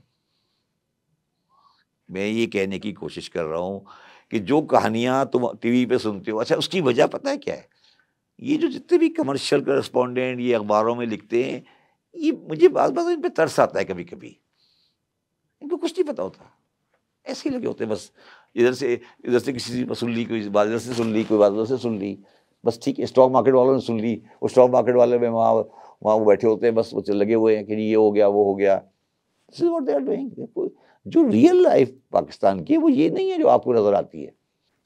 میں یہ کہنے کی کوشش کر رہا ہوں کہ جو کہانیاں تم ٹی وی پہ سنتے ہو، اچھا اس کی وجہ پتہ ہے کیا ہے؟ یہ جو جتنے بھی کمرشل کرسپونڈنٹ یہ اخباروں میں لکھتے ہیں، یہ مجھے بعض ان پہ ترس آتا ہے کبھی کبھی. ان کو کچھ نہیں پتا ہوتا، ایسے ہی لگے ہوتے ہیں بس. ادھر سے کسی سے سن لی، کوئی بات ادھر سے سن لی، کوئی بات ادھر سے سن لی، بس ٹھیک ہے. اسٹاک مارکیٹ والوں نے سن لی، وہ اسٹاک مارکیٹ والے میں وہاں وہ بیٹھے ہوتے ہیں، بس وہ لگے ہوئے ہیں کہ یہ ہو گیا وہ ہو گیا. جو ریئل لائف پاکستان کی وہ یہ نہیں ہے جو آپ کو نظر آتی ہے.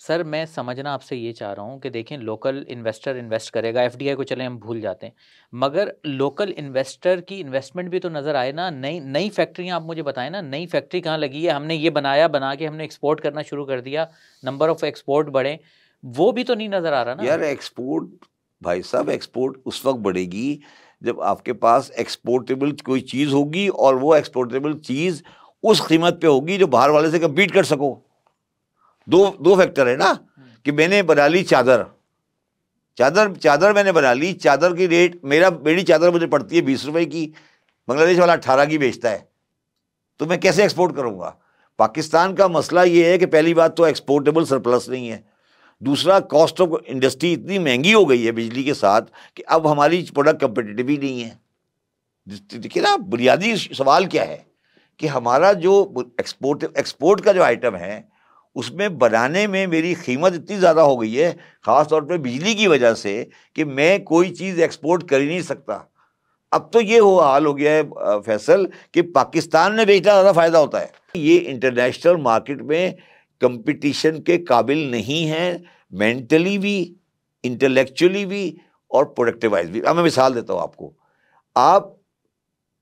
سر میں سمجھنا آپ سے یہ چاہ رہا ہوں کہ دیکھیں لوکل انویسٹر انویسٹ کرے گا, ایف ڈی آئی کو چلیں ہم بھول جاتے ہیں, مگر لوکل انویسٹر کی انویسٹمنٹ بھی تو نظر آئے نا. نئی فیکٹریاں آپ مجھے بتائیں نا, نئی فیکٹری کہاں لگی ہے, ہم نے یہ بنا کے ہم نے ایکسپورٹ کرنا شروع کر دیا, نمبر آف ایکسپورٹ بڑھے, وہ بھی تو نہیں نظر آ رہا نا یار. ایکسپورٹ بھائی صاحب, ایکسپورٹ اس وقت بڑھے گی جب آپ کے پاس ایکسپورٹیبل کوئی چیز ہوگی, اور وہ ایکسپورٹیبل چیز اس قیمت پہ ہوگی جو باہر والے سے کمپیٹ کر سکو. دو فیکٹر ہے نا, کہ میں نے بنا لی چادر میں نے بنا لی, چادر کی ریٹ میری چادر مجھے پڑتی ہے 20 روپے کی, بنگلہ دیش والا 18 کی بیچتا ہے, تو میں کیسے ایکسپورٹ کروں گا؟ پاکستان کا مسئلہ یہ ہے کہ پہلی بات تو ایکسپورٹیبل سرپلس نہیں ہے, دوسرا کاسٹ آف انڈسٹری اتنی مہنگی ہو گئی ہے بجلی کے ساتھ کہ اب ہماری پروڈکٹ کمپیٹیٹیو ہی نہیں ہے. دیکھیے نا, بنیادی سوال کیا ہے کہ ہمارا جو ایکسپورٹ کا جو آئٹم ہے اس میں بنانے میں میری قیمت اتنی زیادہ ہو گئی ہے, خاص طور پہ بجلی کی وجہ سے, کہ میں کوئی چیز ایکسپورٹ کر ہی نہیں سکتا. اب تو یہ حال ہو گیا ہے فیصل کہ پاکستان میں بیچنا زیادہ فائدہ ہوتا ہے. یہ انٹرنیشنل مارکیٹ میں کمپٹیشن کے قابل نہیں ہے, مینٹلی بھی, انٹلیکچولی بھی, اور پروڈکٹیو وائز بھی. اب میں مثال دیتا ہوں آپ کو. آپ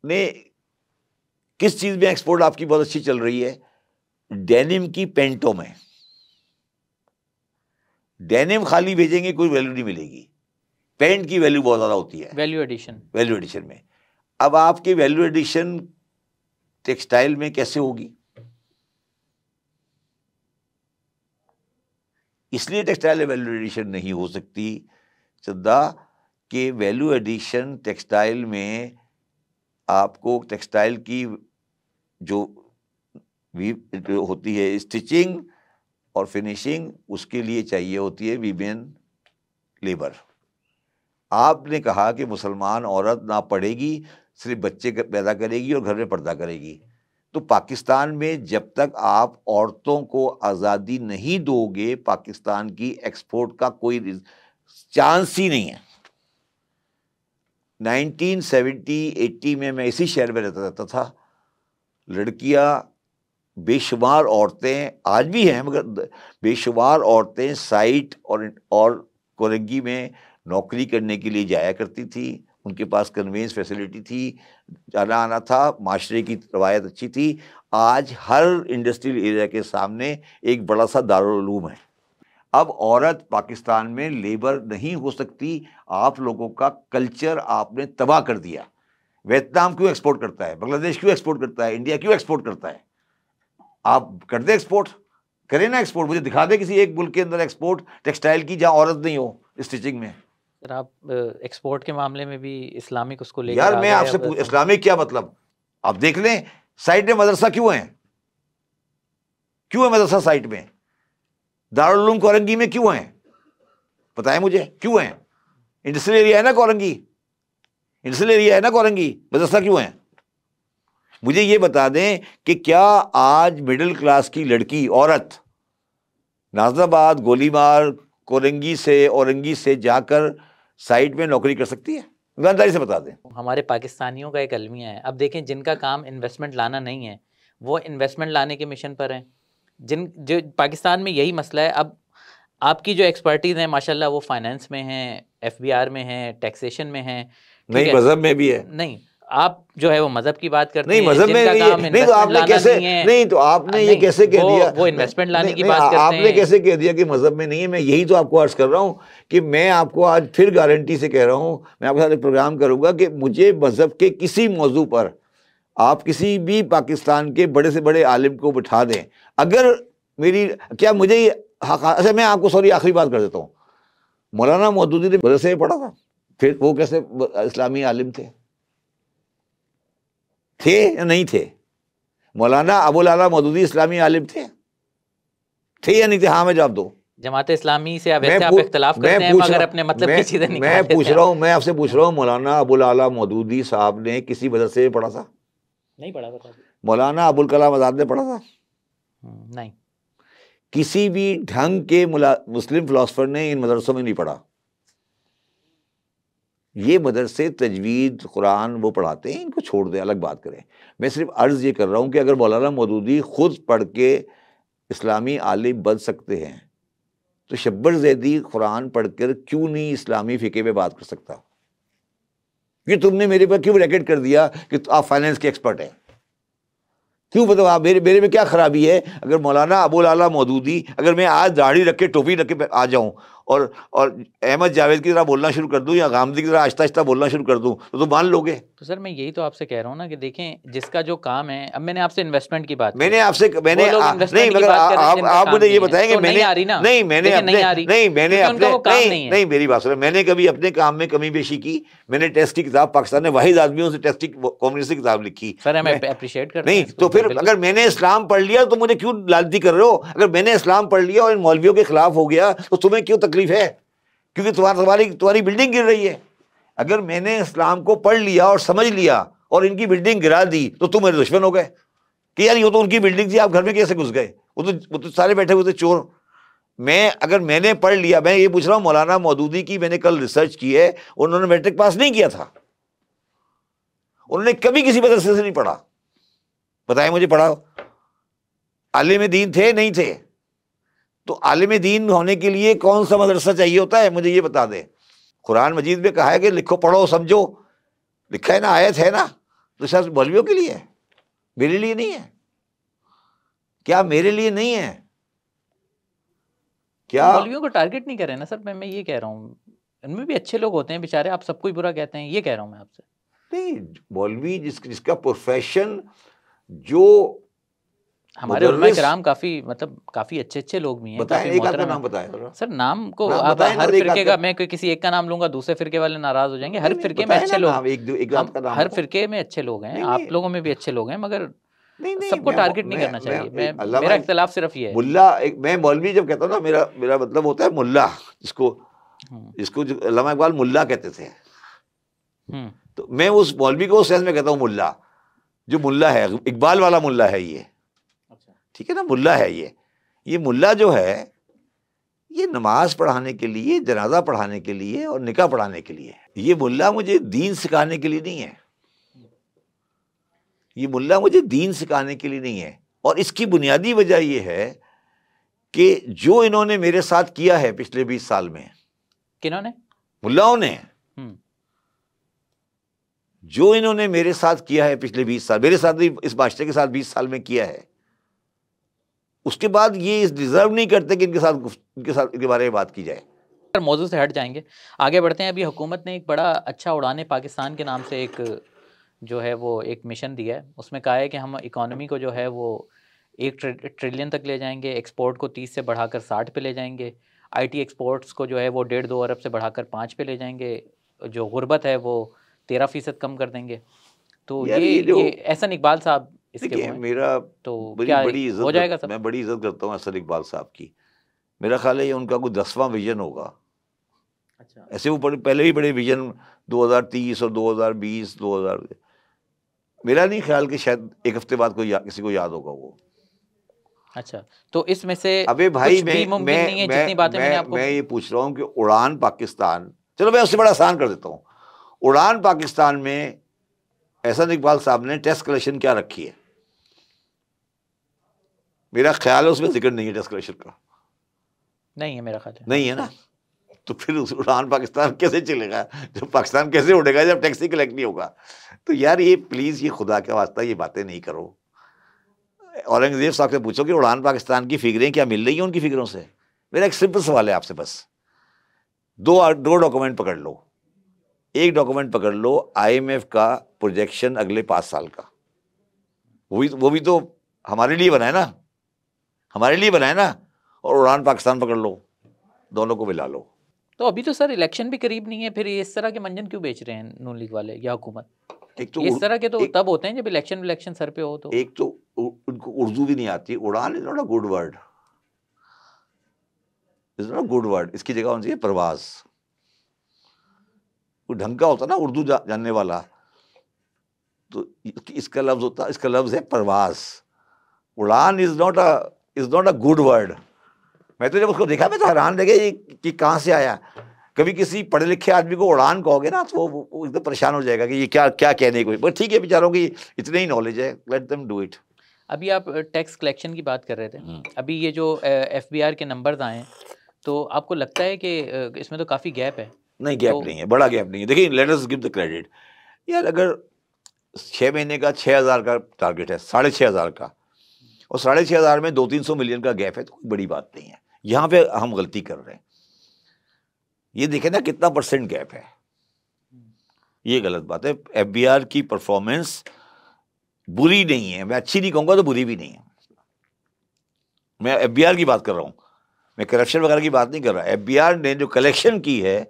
نے کس چیز میں ایکسپورٹ آپ کی بہت اچھی چل رہی ہے؟ ڈینم کی پینٹوں میں. ڈینم خالی بھیجیں گے کوئی ویلیو نہیں ملے گی, پینٹ کی ویلیو بہت زیادہ ہوتی ہے, ویلیو ایڈیشن میں. اب آپ کی ویلیو ایڈیشن ٹیکسٹائل میں کیسے ہوگی؟ اس لیے ٹیکسٹائل میں ویلیو ایڈیشن نہیں ہو سکتی چدا, کہ ویلیو ایڈیشن ٹیکسٹائل میں آپ کو ٹیکسٹائل کی جو ہوتی ہے اسٹچنگ اور فنیشنگ, اس کے لیے چاہیے ہوتی ہے ویمن لیبر. آپ نے کہا کہ مسلمان عورت نہ پڑھے گی, صرف بچے پیدا کرے گی اور گھر میں پردہ کرے گی. تو پاکستان میں جب تک آپ عورتوں کو آزادی نہیں دو گے, پاکستان کی ایکسپورٹ کا کوئی چانس ہی نہیں ہے. 1970-80 میں اسی شہر میں رہتا تھا, لڑکیاں بے شمار عورتیں آج بھی ہیں, مگر بے شمار عورتیں سائٹ اور کورنگی میں نوکری کرنے کے لیے جایا کرتی تھی. ان کے پاس کنوینس فیسلٹی تھی, جانا آنا تھا, معاشرے کی روایت اچھی تھی. آج ہر انڈسٹریل ایریا کے سامنے ایک بڑا سا دارالعلوم ہے. اب عورت پاکستان میں لیبر نہیں ہو سکتی. آپ لوگوں کا کلچر آپ نے تباہ کر دیا. ویتنام کیوں ایکسپورٹ کرتا ہے, بنگلہ دیش کیوں ایکسپورٹ کرتا ہے, انڈیا کیوں ایکسپورٹ کرتا ہے؟ آپ کر دیں ایکسپورٹ, کریں نا ایکسپورٹ. مجھے دکھا دیں کسی ایک ملک کے اندر ایکسپورٹ ٹیکسٹائل کی جہاں عورت نہیں ہو اسٹیچنگ میں. سر آپ ایکسپورٹ کے معاملے میں بھی اسلامک اس کو لے کر یار میں آپ سے اسلامک کیا مطلب, آپ دیکھ لیں سائٹ میں مدرسہ کیوں ہے مدرسہ سائٹ میں, دارالعلوم کورنگی میں کیوں ہیں, بتائیں مجھے کیوں ہیں؟ انڈسٹریل ایریا ہے نا کورنگی, مدرسہ کیوں ہے؟ مجھے یہ بتا دیں کہ کیا آج مڈل کلاس کی لڑکی عورت نازم آباد, گولی مار, کورنگی سے, اورنگی سے جا کر سائٹ میں نوکری کر سکتی ہے؟ ایمانداری سے بتا دیں. ہمارے پاکستانیوں کا ایک المیہ ہے, اب دیکھیں جن کا کام انویسٹمنٹ لانا نہیں ہے وہ انویسٹمنٹ لانے کے مشن پر ہیں. جو پاکستان میں یہی مسئلہ ہے. اب آپ کی جو ایکسپرٹیز ہیں ماشاءاللہ وہ فائنینس میں ہیں, ایف بی آر میں ہیں, ٹیکسیشن میں ہیں, نہیں مذہب میں بھی ہے. نہیں آپ جو ہے وہ مذہب کی بات کرتے ہیں, نہیں مذہب میں نہیں, تو آپ نے کیسے نہیں, تو آپ نے یہ کیسے کہہ دیا, وہ انویسٹمنٹ لانے کی بات کرتے ہیں. آپ نے کیسے کہہ دیا کہ مذہب میں نہیں ہے؟ میں یہی تو آپ کو عرض کر رہا ہوں کہ میں آپ کو آج پھر گارنٹی سے کہہ رہا ہوں, میں آپ کے ساتھ ایک پروگرام کروں گا کہ مجھے مذہب کے کسی موضوع پر آپ کسی بھی پاکستان کے بڑے سے بڑے عالم کو بٹھا دیں, اگر میری کیا مجھے اچھا میں آپ کو سوری آخری بات کر دیتا ہوں, مولانا مودودی نے مدرسے میں پڑھا تھا, پھر وہ کیسے اسلامی عالم تھے یا نہیں تھے؟ مولانا ابوالعلا مودودی اسلامی عالم تھے یا نہیں تھے؟ ہاں میں جواب دو. جماعت اسلامی سے ویسے آپ اختلاف کرتے ہیں مگر اپنے مطلب کی چیزیں نکالتے ہیں. میں آپ سے پوچھ رہا ہوں, مولانا ابوالعلا مودودی صاحب نے کسی مدرسے میں پڑھا تھا؟ نہیں پڑھا. مولانا ابوالکلام آزاد نے پڑھا تھا؟ نہیں. کسی بھی ڈھنگ کے مسلم فلاسفر نے ان مدرسوں میں نہیں پڑھا. یہ مدرسے تجوید قرآن وہ پڑھاتے ہیں, ان کو چھوڑ دیں, الگ بات کریں. میں صرف عرض یہ کر رہا ہوں کہ اگر مولانا مودودی خود پڑھ کے اسلامی عالم بن سکتے ہیں تو شبر زیدی قرآن پڑھ کر کیوں نہیں اسلامی فقہ پہ بات کر سکتا؟ کہ تم نے میرے پر کیوں ریکٹ کر دیا کہ آپ فائنینس کے ایکسپرٹ ہیں؟ کیوں بتاؤ آپ میرے میں کیا خرابی ہے؟ اگر مولانا ابو العلا مودودی، اگر میں آج داڑھی رکھ کے ٹوپی رکھ کے آ جاؤں اور احمد جاوید کی طرح بولنا شروع کر دوں یا غامدی کی طرح آہستہ آہستہ بولنا شروع کر دوں تو مان لو گے؟ تو سر میں یہی تو آپ سے کہہ رہا ہوں نا کہ دیکھیں جس کا جو کام ہے، اب میں نے آپ سے انویسٹمنٹ کی بات میں نے آپ سے نہیں، مگر آپ مجھے یہ بتائیں کہ میں نے میری بات سنیں، میں نے کبھی اپنے کام میں کمی بیشی کی؟ میں نے ٹیسٹ کی کتاب، پاکستان نے واحد آدمیوں سے ٹیسٹ کمیونسٹ کی کتاب لکھی سر، ہمیں اپریشیٹ کرتے ہیں نہیں، تو پھر اگر میں نے اسلام پڑھ لیا تو مجھے کیوں لالتی کر رہے ہو؟ اگر میں نے اسلام پڑھ لیا اور ان مولویوں کے خلاف ہو گیا تو تمہیں کیوں تکلیف ہے؟ کیونکہ تمہاری بلڈنگ گر رہی ہے۔ اگر میں نے اسلام کو پڑھ لیا اور سمجھ لیا اور ان کی بلڈنگ گرا دی تو تم میرے دشمن ہو گئے کہ یار یہ تو ان کی بلڈنگ تھی، آپ گھر میں کیسے گھس گئے؟ وہ تو سارے بیٹھے ہوئے تھے چور۔ اگر میں نے پڑھ لیا، میں یہ پوچھ رہا ہوں، مولانا مودودی کی میں نے کل ریسرچ کی ہے، انہوں نے میٹرک پاس نہیں کیا تھا، انہوں نے کبھی کسی مدرسے سے نہیں پڑھا، بتائیں مجھے پڑھا؟ عالم دین تھے نہیں تھے؟ تو عالم دین ہونے کے لیے کون سا مدرسہ چاہیے ہوتا ہے؟ مجھے یہ بتا دیں۔ قرآن مجید میں کہا ہے کہ لکھو پڑھو سمجھو، لکھا ہے نا، آیت ہے نا، تو شاید مولویوں کے لیے ہے، میرے لیے نہیں ہے۔ کیا میرے لیے نہیں ہے؟ کیا مولویوں کو ٹارگٹ نہیں کر رہے نا سر؟ میں یہ کہہ رہا ہوں ان میں بھی اچھے لوگ ہوتے ہیں بیچارے، آپ سب کو ہی برا کہتے ہیں، یہ کہہ رہا ہوں میں آپ سے۔ نہیں، مولوی جس کا پروفیشن، جو ہمارے علماء کرام کافی اچھے لوگ بھی ہیں۔ بتائیں ایک آدھ کا نام بتائیں سر، نام کو آپ ہر فرقے کا، میں کسی ایک کا نام لوں گا دوسرے فرقے والے ناراض ہو جائیں گے۔ ہر فرقے میں اچھے لوگ، ہر فرقے میں اچھے لوگ ہیں، آپ لوگوں میں بھی اچھے لوگ ہیں، مگر سب کو ٹارگٹ نہیں کرنا چاہیے۔ میرا اختلاف صرف یہ ہے۔ ملا، میں مولوی جب کہتا ہوں نا، میرا مطلب ہوتا ہے ملا، جس کو علامہ اقبال ملا کہتے تھے، تو میں اس مولوی کو اس سینس میں کہتا ہوں ملا، جو ملا ہے، اقبال والا ملا ہے یہ، ٹھیک ہے نا، ملا ہے یہ ملا جو ہے، یہ نماز پڑھانے کے لیے، جنازہ پڑھانے کے لیے اور نکاح پڑھانے کے لیے۔ یہ ملا مجھے دین سکھانے کے لیے نہیں ہے، یہ ملا مجھے دین سکھانے کے لیے نہیں ہے۔ اور اس کی بنیادی وجہ یہ ہے کہ جو انہوں نے میرے ساتھ کیا ہے پچھلے 20 سال میں، کنہوں نے؟ ملاؤں نے، جو انہوں نے میرے ساتھ کیا ہے پچھلے 20 سال، میرے ساتھ بھی اس معاشرے کے ساتھ 20 سال میں کیا ہے، اس کے بعد یہ ڈیزرو نہیں کرتے کہ ان کے بارے میں بات کی جائے۔ موضوع سے ہٹ جائیں گے، آگے بڑھتے ہیں۔ ابھی حکومت نے ایک بڑا اچھا اڑانے پاکستان کے نام سے ایک جو ہے وہ ایک مشن دیا ہے، اس میں کہا ہے کہ ہم اکانومی کو جو ہے وہ 1 ٹریلین تک لے جائیں گے، ایکسپورٹ کو 30 سے بڑھا کر 60 پہ لے جائیں گے، آئی ٹی ایکسپورٹس کو جو ہے وہ 1.5-2 ارب سے بڑھا کر 5 پہ لے جائیں گے، جو غربت ہے وہ 13% کم کر دیں گے۔ تو یہ احسن اقبال صاحب اس کے میرا تو بڑی ہو جائے گا سب؟ میں بڑی عزت کرتا ہوں احسن اقبال صاحب کی، میرا خیال ہے یہ ان کا کوئی 10واں ویژن ہوگا۔ اچھا، ایسے وہ پہلے بھی بڑے ویژن 2030 اور 2020 2000، میرا نہیں خیال کہ شاید ایک ہفتے بعد کسی کو یاد ہوگا وہ۔ اچھا، تو اس میں سے ابے بھائی میں یہ پوچھ رہا ہوں کہ اڑان پاکستان، چلو میں اس سے بڑا آسان کر دیتا ہوں، اڑان پاکستان میں احسن اقبال صاحب نے ٹیکس کلیکشن کیا رکھی ہے؟ میرا خیال ہے اس میں ذکر نہیں ہے ٹیکس کلیکشن کا، نہیں ہے میرا خیال ہے، نہیں ہے نا، تو پھر اڑان پاکستان کیسے چلے گا؟ جب پاکستان کیسے اڑے گا جب ٹیکس ہی کلیکٹ نہیں ہوگا؟ تو یار یہ پلیز، یہ خدا کا واسطہ یہ باتیں نہیں کرو۔ اورنگزیب صاحب سے پوچھو کہ اڑان پاکستان کی فگریں کیا مل رہی ہیں ان کی فگروں سے؟ میرا ایک سمپل سوال ہے آپ سے، بس دو ڈاکومنٹ پکڑ لو، ایک ڈاکومنٹ پکڑ لو IMF کا پروجیکشن اگلے 5 سال کا، وہ بھی تو ہمارے لیے بنا ہے نا، اور اڑان پاکستان پکڑ لو، دونوں کو ملا لو۔ تو ابھی تو سر الیکشن بھی قریب نہیں ہے، پھر اس طرح کے منجن کیوں بیچ رہے ہیں نون لیگ والے یا حکومت؟ ایک تو اس طرح کے تو تب ہوتے ہیں جب الیکشن سر پہ ہو۔ تو ایک تو ان کو اردو بھی نہیں آتی، اڑان is not a good word, is not a good word, اس کی جگہ ہونی چاہیے پرواز۔ کوئی ڈھنگ کا ہوتا نا اردو جاننے والا، تو اس کا لفظ ہے پرواز۔ اڑان is not a good word. میں تو جب اس کو دیکھا میں تو حیران رہ گیا کہ کہاں سے آیا۔ کبھی کسی پڑھے لکھے آدمی کو اڑان کہو گے نا تو وہ ایک دم پریشان ہو جائے گا کہ یہ کیا کہنے کو، بس ٹھیک ہے بیچاروں کی اتنی ہی نالج ہے، لیٹ دیم ڈو اٹ۔ ابھی آپ ٹیکس کلیکشن کی بات کر رہے تھے، ابھی یہ جو FBR کے نمبرز آئے ہیں تو آپ کو لگتا ہے کہ اس میں تو کافی گیپ ہے؟ نہیں گیپ نہیں ہے، بڑا گیپ نہیں ہے. دیکھیں let us give the credit. یار اگر 6 مہینے کا 6,000 کا ٹارگیٹ ہے، 6,500 کا، اور 6,500 میں 200-300 ملین کا گیپ ہے تو کوئی بڑی بات نہیں ہے. یہاں پہ ہم غلطی کر رہے ہیں. یہ دیکھیں نا کتنا پرسنٹ گیپ ہے، یہ غلط بات ہے. ایف بی آر کی پرفارمنس بری نہیں ہے، میں اچھی نہیں کہوں گا تو بری بھی نہیں ہے. میں ایف بی آر کی بات کر رہا ہوں، میں کرپشن وغیرہ کی بات نہیں کر رہا. ایف بی آر نے جو کلیکشن کی ہے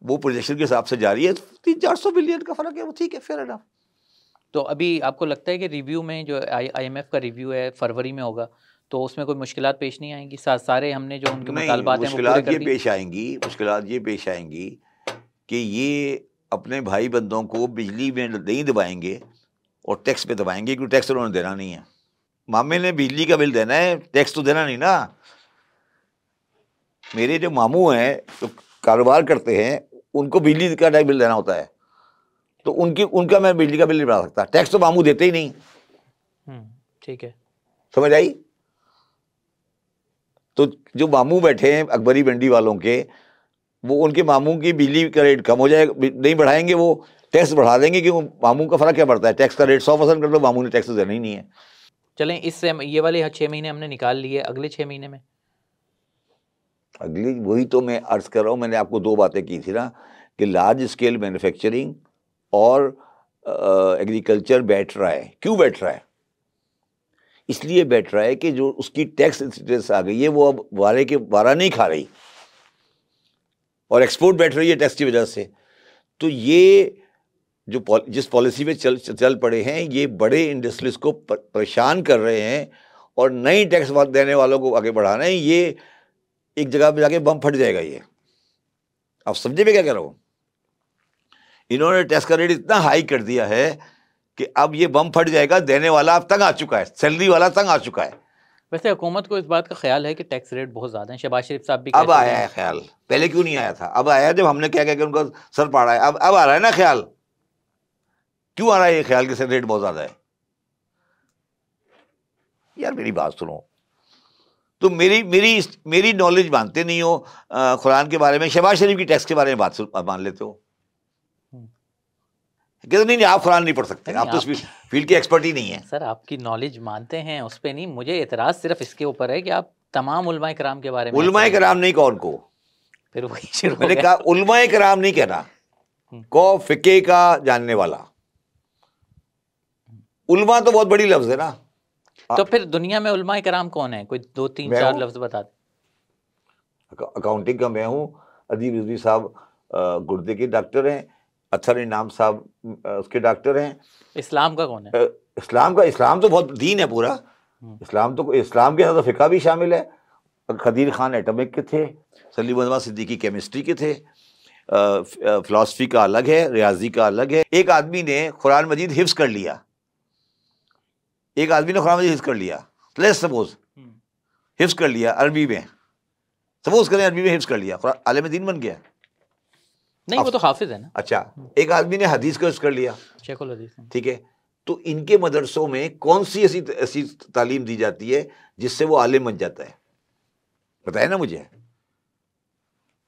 وہ پروجیکشن کے حساب سے جاری ہے. 300-400 ملین کا فرق ہے، وہ ٹھیک ہے، فیئر انف. تو ابھی آپ کو لگتا ہے کہ ریویو میں جو آئی ایم ایف کا ریویو ہے فروری میں ہوگا تو اس میں کوئی مشکلات پیش نہیں آئیں گی؟ سارے ہم نے جو ان کے مطالبات ہیں وہ پورے کر دیے؟ مشکلات یہ پیش آئیں گی کہ یہ اپنے بھائی بندوں کو بجلی میں نہیں دبائیں گے اور ٹیکس پہ دبائیں گے، کیونکہ ٹیکس انہوں نے دینا نہیں ہے. مامے نے بجلی کا بل دینا ہے، ٹیکس تو دینا نہیں نا. میرے جو ماموں ہیں جو کاروبار کرتے ہیں ان کو بجلی کا بل دینا ہوتا ہے، تو ان کا میں بجلی کا بل نہیں بنا سکتا. ٹیکس تو ماموں دیتے ہی نہیں. ٹھیک ہے، سمجھ آئی؟ تو جو ماموں بیٹھے ہیں اکبری منڈی والوں کے، وہ ان کے ماموں کی بجلی کا ریٹ کم ہو جائے گا، نہیں بڑھائیں گے، وہ ٹیکس بڑھا دیں گے. کہ ماموں کا فرق کیا پڑتا ہے؟ ٹیکس کا ریٹ 100% کر دو، ماموں نے ٹیکس دینا ہی نہیں ہے. چلیں اس سے یہ والے 6 مہینے ہم نے نکال لیے، اگلے 6 مہینے میں اگلی وہی تو میں عرض کر رہا ہوں. میں نے آپ کو 2 باتیں کی تھی نا کہ لارج اسکیل مینوفیکچرنگ اور ایگریکلچر بیٹھ رہا ہے. کیوں بیٹھ رہا ہے؟ اس لیے بیٹھ رہا ہے کہ جو اس کی ٹیکس اسٹیٹس آ گئی ہے وہ اب وارہ نہیں کھا رہی، اور ایکسپورٹ بیٹھ رہی ہے ٹیکس کی وجہ سے. تو یہ جو جس پالیسی پہ چل پڑے ہیں یہ بڑے انڈسٹریز کو پریشان کر رہے ہیں اور نئی ٹیکس دینے والوں کو آگے بڑھانا ہے. یہ ایک جگہ پہ جا کے بم پھٹ جائے گا. یہ آپ سمجھے میں کیا کہہ رہا ہوں؟ انہوں نے ٹیکس کا ریٹ اتنا ہائی کر دیا ہے کہ اب یہ بم پھٹ جائے گا. دینے والا اب تنگ آ چکا ہے، سیلری والا تنگ آ چکا ہے. ویسے حکومت کو اس بات کا خیال ہے کہ ٹیکس ریٹ بہت زیادہ ہیں، شہباز شریف صاحب بھی اب آیا ہے خیال، پہلے کیوں نہیں آیا تھا؟ اب آیا جب ہم نے کیا کہ ان کا سر پاڑا ہے. اب آ رہا ہے نا خیال. کیوں آ رہا ہے یہ خیال کہ سر ریٹ بہت زیادہ ہے؟ یار میری بات سنو، تو میری نالج مانتے نہیں ہو قرآن کے بارے میں، شہباز شریف کی ٹیکس کے بارے میں بات مان لیتے ہو کہ نہیں آپ قرآن نہیں پڑھ سکتے، آپ تو اس فیلڈ کے ایکسپرٹ ہی نہیں ہیں. سر آپ کی نالج مانتے ہیں اس پہ نہیں، مجھے اعتراض صرف اس کے اوپر ہے کہ آپ تمام علماء کرام کے بارے میں. علماء کرام نہیں کون کو، پھر وہی شروع میں نے کہا علماء کرام نہیں کہنا، کو فقہ کا جاننے والا. علماء تو بہت بڑی لفظ ہے نا. تو پھر دنیا میں علماء کرام کون ہیں؟ کوئی 2-3-4 لفظ بتا دیں. اکاؤنٹنگ کا میں ہوں، ادیب رضوی صاحب گردے کے ڈاکٹر ہیں، اطہر انعام صاحب اس کے ڈاکٹر ہیں. اسلام کا کون ہے؟ اسلام تو بہت دین ہے پورا. اسلام کے اندر تو فقہ بھی شامل ہے. خدیر خان ایٹمک کے تھے، سلیم انور صدیقی کیمسٹری کے تھے. فلاسفی کا الگ ہے، ریاضی کا الگ ہے. ایک آدمی نے قرآن مجید حفظ کر لیا، لیٹس سپوز حفظ کر لیا عربی میں، سپوز کریں عربی میں حفظ کر لیا، عالم دین بن گیا. نہیں وہ تو حافظ ہے نا. اچھا، ایک آدمی نے حدیث کو حفظ کر لیا، شیخ الحدیث، ٹھیک ہے. تو ان کے مدرسوں میں کون سی ایسی تعلیم دی جاتی ہے جس سے وہ عالم بن جاتا ہے؟ بتائیں نا مجھے.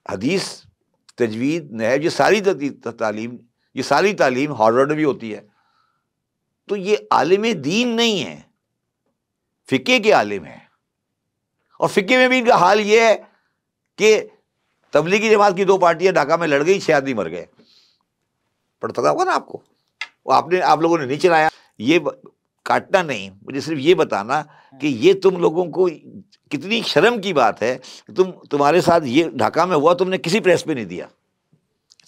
حدیث، تجوید، نحو، یہ ساری تعلیم ہارورڈ میں بھی ہوتی ہے. تو یہ عالم دین نہیں ہے، فقہ کے عالم ہیں. اور فقہ میں بھی ان کا حال یہ ہے کہ تبلیغی جماعت کی 2 پارٹیاں ڈھاکہ میں لڑ گئی، 6 آدمی مر گئے. پڑھتا ہوگا نا آپ کو، وہ آپ لوگوں نے نہیں چلایا. یہ کاٹنا نہیں، مجھے صرف یہ بتانا کہ یہ تم لوگوں کو کتنی شرم کی بات ہے کہ تمہارے ساتھ یہ ڈھاکہ میں ہوا، تم نے کسی پریس پہ نہیں دیا.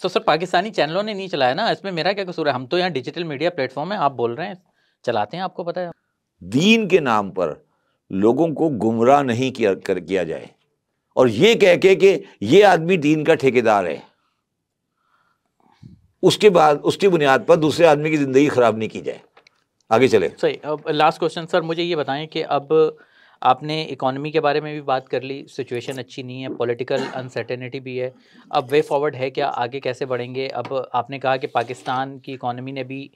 تو سر پاکستانی چینلوں نے نہیں چلایا نا، اس میں میرا کیا قصور ہے؟ ہم تو یہاں ڈیجیٹل میڈیا پلیٹ فارم ہے، آپ بول رہے ہیں چلاتے ہیں، آپ کو پتہ ہے. دین کے نام پر لوگوں کو گمراہ نہیں کیا جائے اور یہ کہہ کے کہ یہ آدمی دین کا ٹھیکیدار ہے، اس کے بعد اس کی بنیاد پر دوسرے آدمی کی زندگی خراب نہیں کی جائے. آگے چلے. صحیح. اب لاسٹ کوشچن سر، مجھے یہ بتائیں کہ اب آپ نے اکانومی کے بارے میں بھی بات کر لی، سچویشن اچھی نہیں ہے، پولیٹیکل انسرٹینٹی بھی ہے. اب وے فارورڈ ہے کیا؟ آگے کیسے بڑھیں گے؟ اب آپ نے کہا کہ پاکستان کی اکانومی نے بھی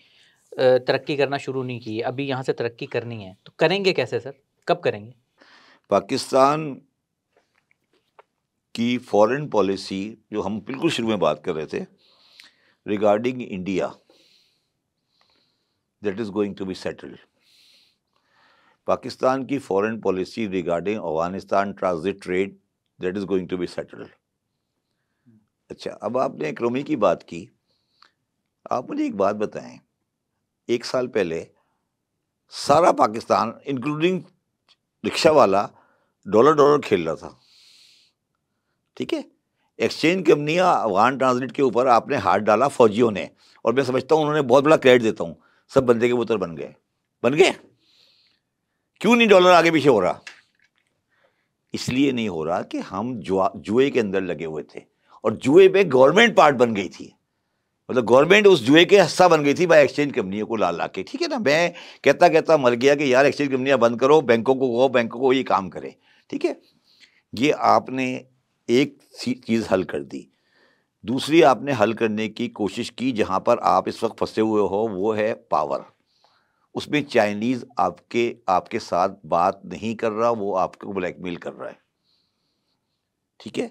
ترقی کرنا شروع نہیں کی، ابھی یہاں سے ترقی کرنی ہے، تو کریں گے کیسے سر؟ کب کریں گے؟ پاکستان کی فارن پالیسی جو ہم بالکل شروع میں بات کر رہے تھے regarding India that is going to be settled. Pakistan کی foreign policy regarding Afghanistan transit trade that is going to be settled. اچھا, اب آپ نے اکنامی کی بات کی, آپ مجھے ایک بات بتائیں, 1 سال پہلے سارا پاکستان انکلوڈنگ رکشہ والا ڈالر کھیل رہا تھا, ٹھیک ہے. ایکسچینج کمپنیاں افغان ٹرانزٹ کے اوپر آپ نے ہاتھ ڈالا فوجیوں نے, اور میں سمجھتا ہوں انہوں نے بہت بڑا کریڈٹ دیتا ہوں, سب بندے کے پتر بن گئے. کیوں نہیں ڈالر آگے پیچھے ہو رہا؟ اس لیے نہیں ہو رہا کہ ہم جوئے کے اندر لگے ہوئے تھے, اور جوئے پہ گورنمنٹ پارٹ بن گئی تھی, مطلب گورنمنٹ اس جوئے کے حصہ بن گئی تھی بائی ایکسچینج کمپنیوں کو لا کے, ٹھیک ہے نا. میں کہتا مر گیا کہ یار ایکسچینج کمپنیاں بند کرو, بینکوں کو یہ کام کرے, ٹھیک ہے. یہ آپ نے ایک چیز حل کر دی. دوسری آپ نے حل کرنے کی کوشش کی جہاں پر آپ اس وقت پھنسے ہوئے ہو, وہ ہے پاور. اس میں چائنیز آپ کے ساتھ بات نہیں کر رہا, وہ آپ کو بلیک میل کر رہا ہے, ٹھیک ہے.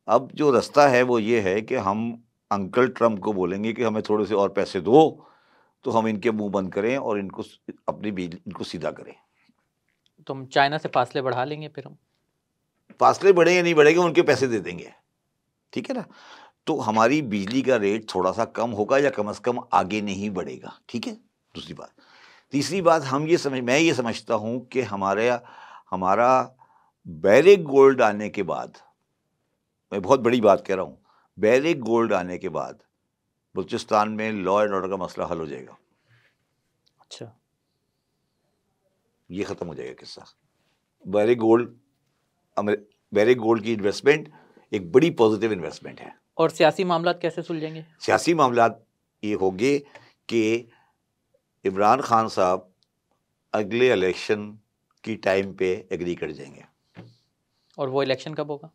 اب جو رستہ ہے وہ یہ ہے کہ ہم انکل ٹرمپ کو بولیں گے کہ ہمیں تھوڑے سے اور پیسے دو, تو ہم ان کے منہ بند کریں اور ان کو سیدھا کریں. تو ہم چائنا سے فاصلے بڑھا لیں گے, پھر ہم فاصلے بڑھیں گے نہیں بڑھیں گے, ان کے پیسے دے دیں گے, ٹھیک ہے نا. تو ہماری بجلی کا ریٹ تھوڑا سا کم ہوگا, یا کم از کم آگے نہیں بڑھے گا, ٹھیک ہے. دوسری بات. تیسری بات, میں یہ سمجھتا ہوں کہ ہمارا بیرک گولڈ آنے کے بعد, میں بہت بڑی بات کہہ رہا ہوں, بیرک گولڈ آنے کے بعد بلوچستان میں لا اینڈ آرڈر کا مسئلہ حل ہو جائے گا. اچھا, یہ ختم ہو جائے گا قصہ. بیرک گولڈ کی انویسٹمنٹ ایک بڑی پازیٹیو انویسٹمنٹ ہے. اور سیاسی معاملات کیسے سلجھیں گے؟ سیاسی معاملات یہ ہوگے کہ عمران خان صاحب اگلے الیکشن کی ٹائم پہ ایگری کر جائیں گے. اور وہ الیکشن کب ہوگا؟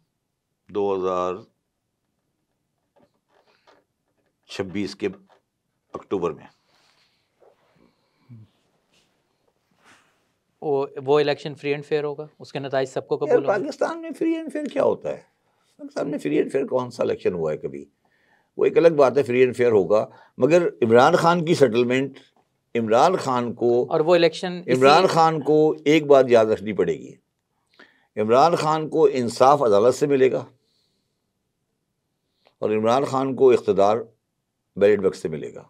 2026 کے اکتوبر میں. وہ الیکشن فری اینڈ فیئر ہوگا, اس کے نتائج سب کو قبول ہوں گے؟ پاکستان میں فری اینڈ فیئر کیا ہوتا ہے؟ پاکستان میں فری اینڈ فیئر کون سا الیکشن ہوا ہے کبھی؟ وہ ایک الگ بات ہے, فری اینڈ فیئر ہوگا, مگر عمران خان کی سیٹلمنٹ, عمران خان کو ایک بات یاد رکھنی پڑے گی, عمران خان کو انصاف عدالت سے ملے گا, اور عمران خان کو اقتدار بیلٹ باکس سے ملے گا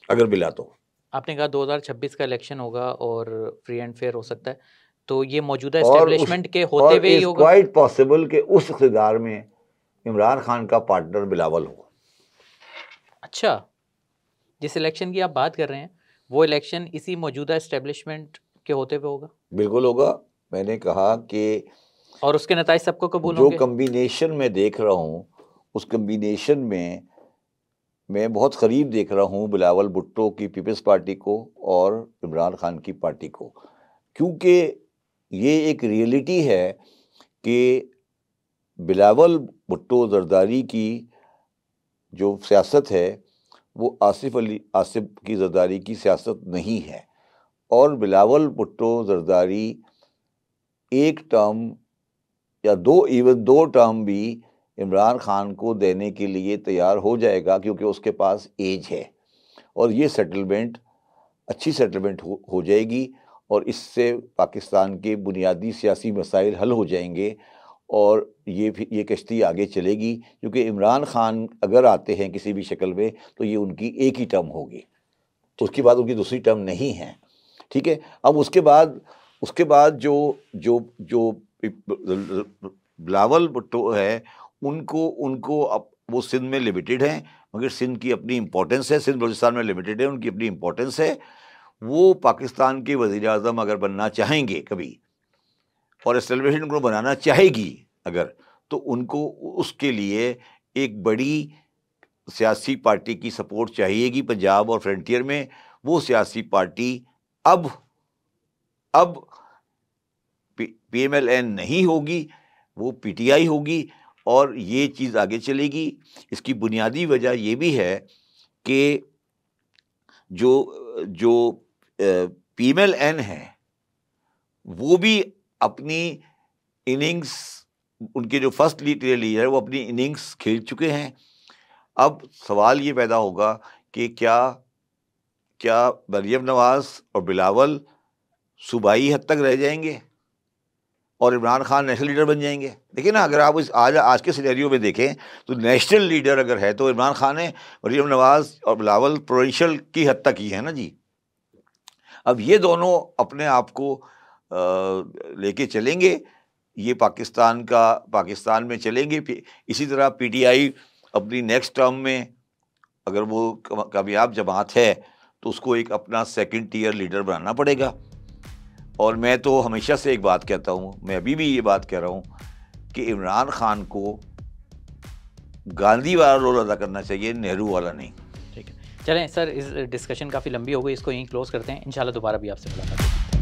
اگر ملا تو. آپ نے کہا 2026 کا الیکشن ہوگا اور فری اینڈ فیئر ہو سکتا ہے, تو یہ موجودہ اسٹیبلشمنٹ کے ہوتے ہوئے ہی ہوگا؟ اور کوائٹ پاسبل کہ اس اقتدار میں عمران خان کا پارٹنر بلاول ہو. اچھا, جس الیکشن کی آپ بات کر رہے ہیں وہ الیکشن اسی موجودہ اسٹیبلشمنٹ کے ہوتے ہوئے ہوگا؟ بالکل ہوگا. میں نے کہا کہ اور اس کے نتائج سب کو قبول ہوں گے؟ جو کمبینیشن میں دیکھ رہا ہوں, اس کمبینیشن میں بہت قریب دیکھ رہا ہوں بلاول بھٹو کی پیپلز پارٹی کو اور عمران خان کی پارٹی کو, کیونکہ یہ ایک ریئلٹی ہے کہ بلاول بھٹو زرداری کی جو سیاست ہے وہ آصف کی زرداری کی سیاست نہیں ہے, اور بلاول بھٹو زرداری ایک ٹرم یا دو ٹرم بھی عمران خان کو دینے کے لیے تیار ہو جائے گا, کیونکہ اس کے پاس ایج ہے, اور یہ سیٹلمنٹ اچھی سیٹلمنٹ ہو جائے گی, اور اس سے پاکستان کے بنیادی سیاسی مسائل حل ہو جائیں گے, اور یہ کشتی آگے چلے گی. کیونکہ عمران خان اگر آتے ہیں کسی بھی شکل میں تو یہ ان کی ایک ہی ٹرم ہوگی, اس کے بعد ان کی دوسری ٹرم نہیں ہے, ٹھیک ہے. اب اس کے بعد جو بلاول بھٹو ہے ان کو وہ سندھ میں لمیٹڈ ہیں, مگر سندھ کی اپنی امپورٹنس ہے, سندھ بلوچستان میں لمیٹڈ ہے, ان کی اپنی امپورٹنس ہے. وہ پاکستان کے وزیر اعظم اگر بننا چاہیں گے کبھی, اور اسٹیبلشمنٹ کو بنانا چاہے گی اگر, تو ان کو اس کے لیے ایک بڑی سیاسی پارٹی کی سپورٹ چاہیے گی پنجاب اور فرنٹیئر میں. وہ سیاسی پارٹی اب پی ایم ایل این نہیں ہوگی, وہ پی ٹی آئی ہوگی, اور یہ چیز آگے چلے گی. اس کی بنیادی وجہ یہ بھی ہے کہ جو پی ایم ایل این ہے وہ بھی اپنی اننگز ان کے جو فرسٹ لیڈر ہے وہ اپنی اننگس کھیل چکے ہیں. اب سوال یہ پیدا ہوگا کہ کیا مریم نواز اور بلاول صوبائی حد تک رہ جائیں گے اور عمران خان نیشنل لیڈر بن جائیں گے؟ دیکھیں نا، اگر آپ آج کے سینیریو میں دیکھیں تو نیشنل لیڈر اگر ہے تو عمران خان ہے، مریم نواز اور بلاول پروونشل کی حد تک ہی ہے نا جی. اب یہ دونوں اپنے آپ کو لے کے چلیں گے، یہ پاکستان میں چلیں گے. اسی طرح پی ٹی آئی اپنی نیکسٹ ٹرم میں اگر وہ کامیاب جماعت ہے تو اس کو ایک اپنا سیکنڈ ٹیئر لیڈر بنانا پڑے گا. اور میں تو ہمیشہ سے ایک بات کہتا ہوں، میں ابھی بھی یہ بات کہہ رہا ہوں کہ عمران خان کو گاندھی والا رول ادا کرنا چاہیے، نہرو والا نہیں. ٹھیک ہے، چلیں سر، اس ڈسکشن کافی لمبی ہو گئی، اس کو یہیں کلوز کرتے ہیں. انشاءاللہ دوبارہ بھی آپ سے ملاقات ہوگی.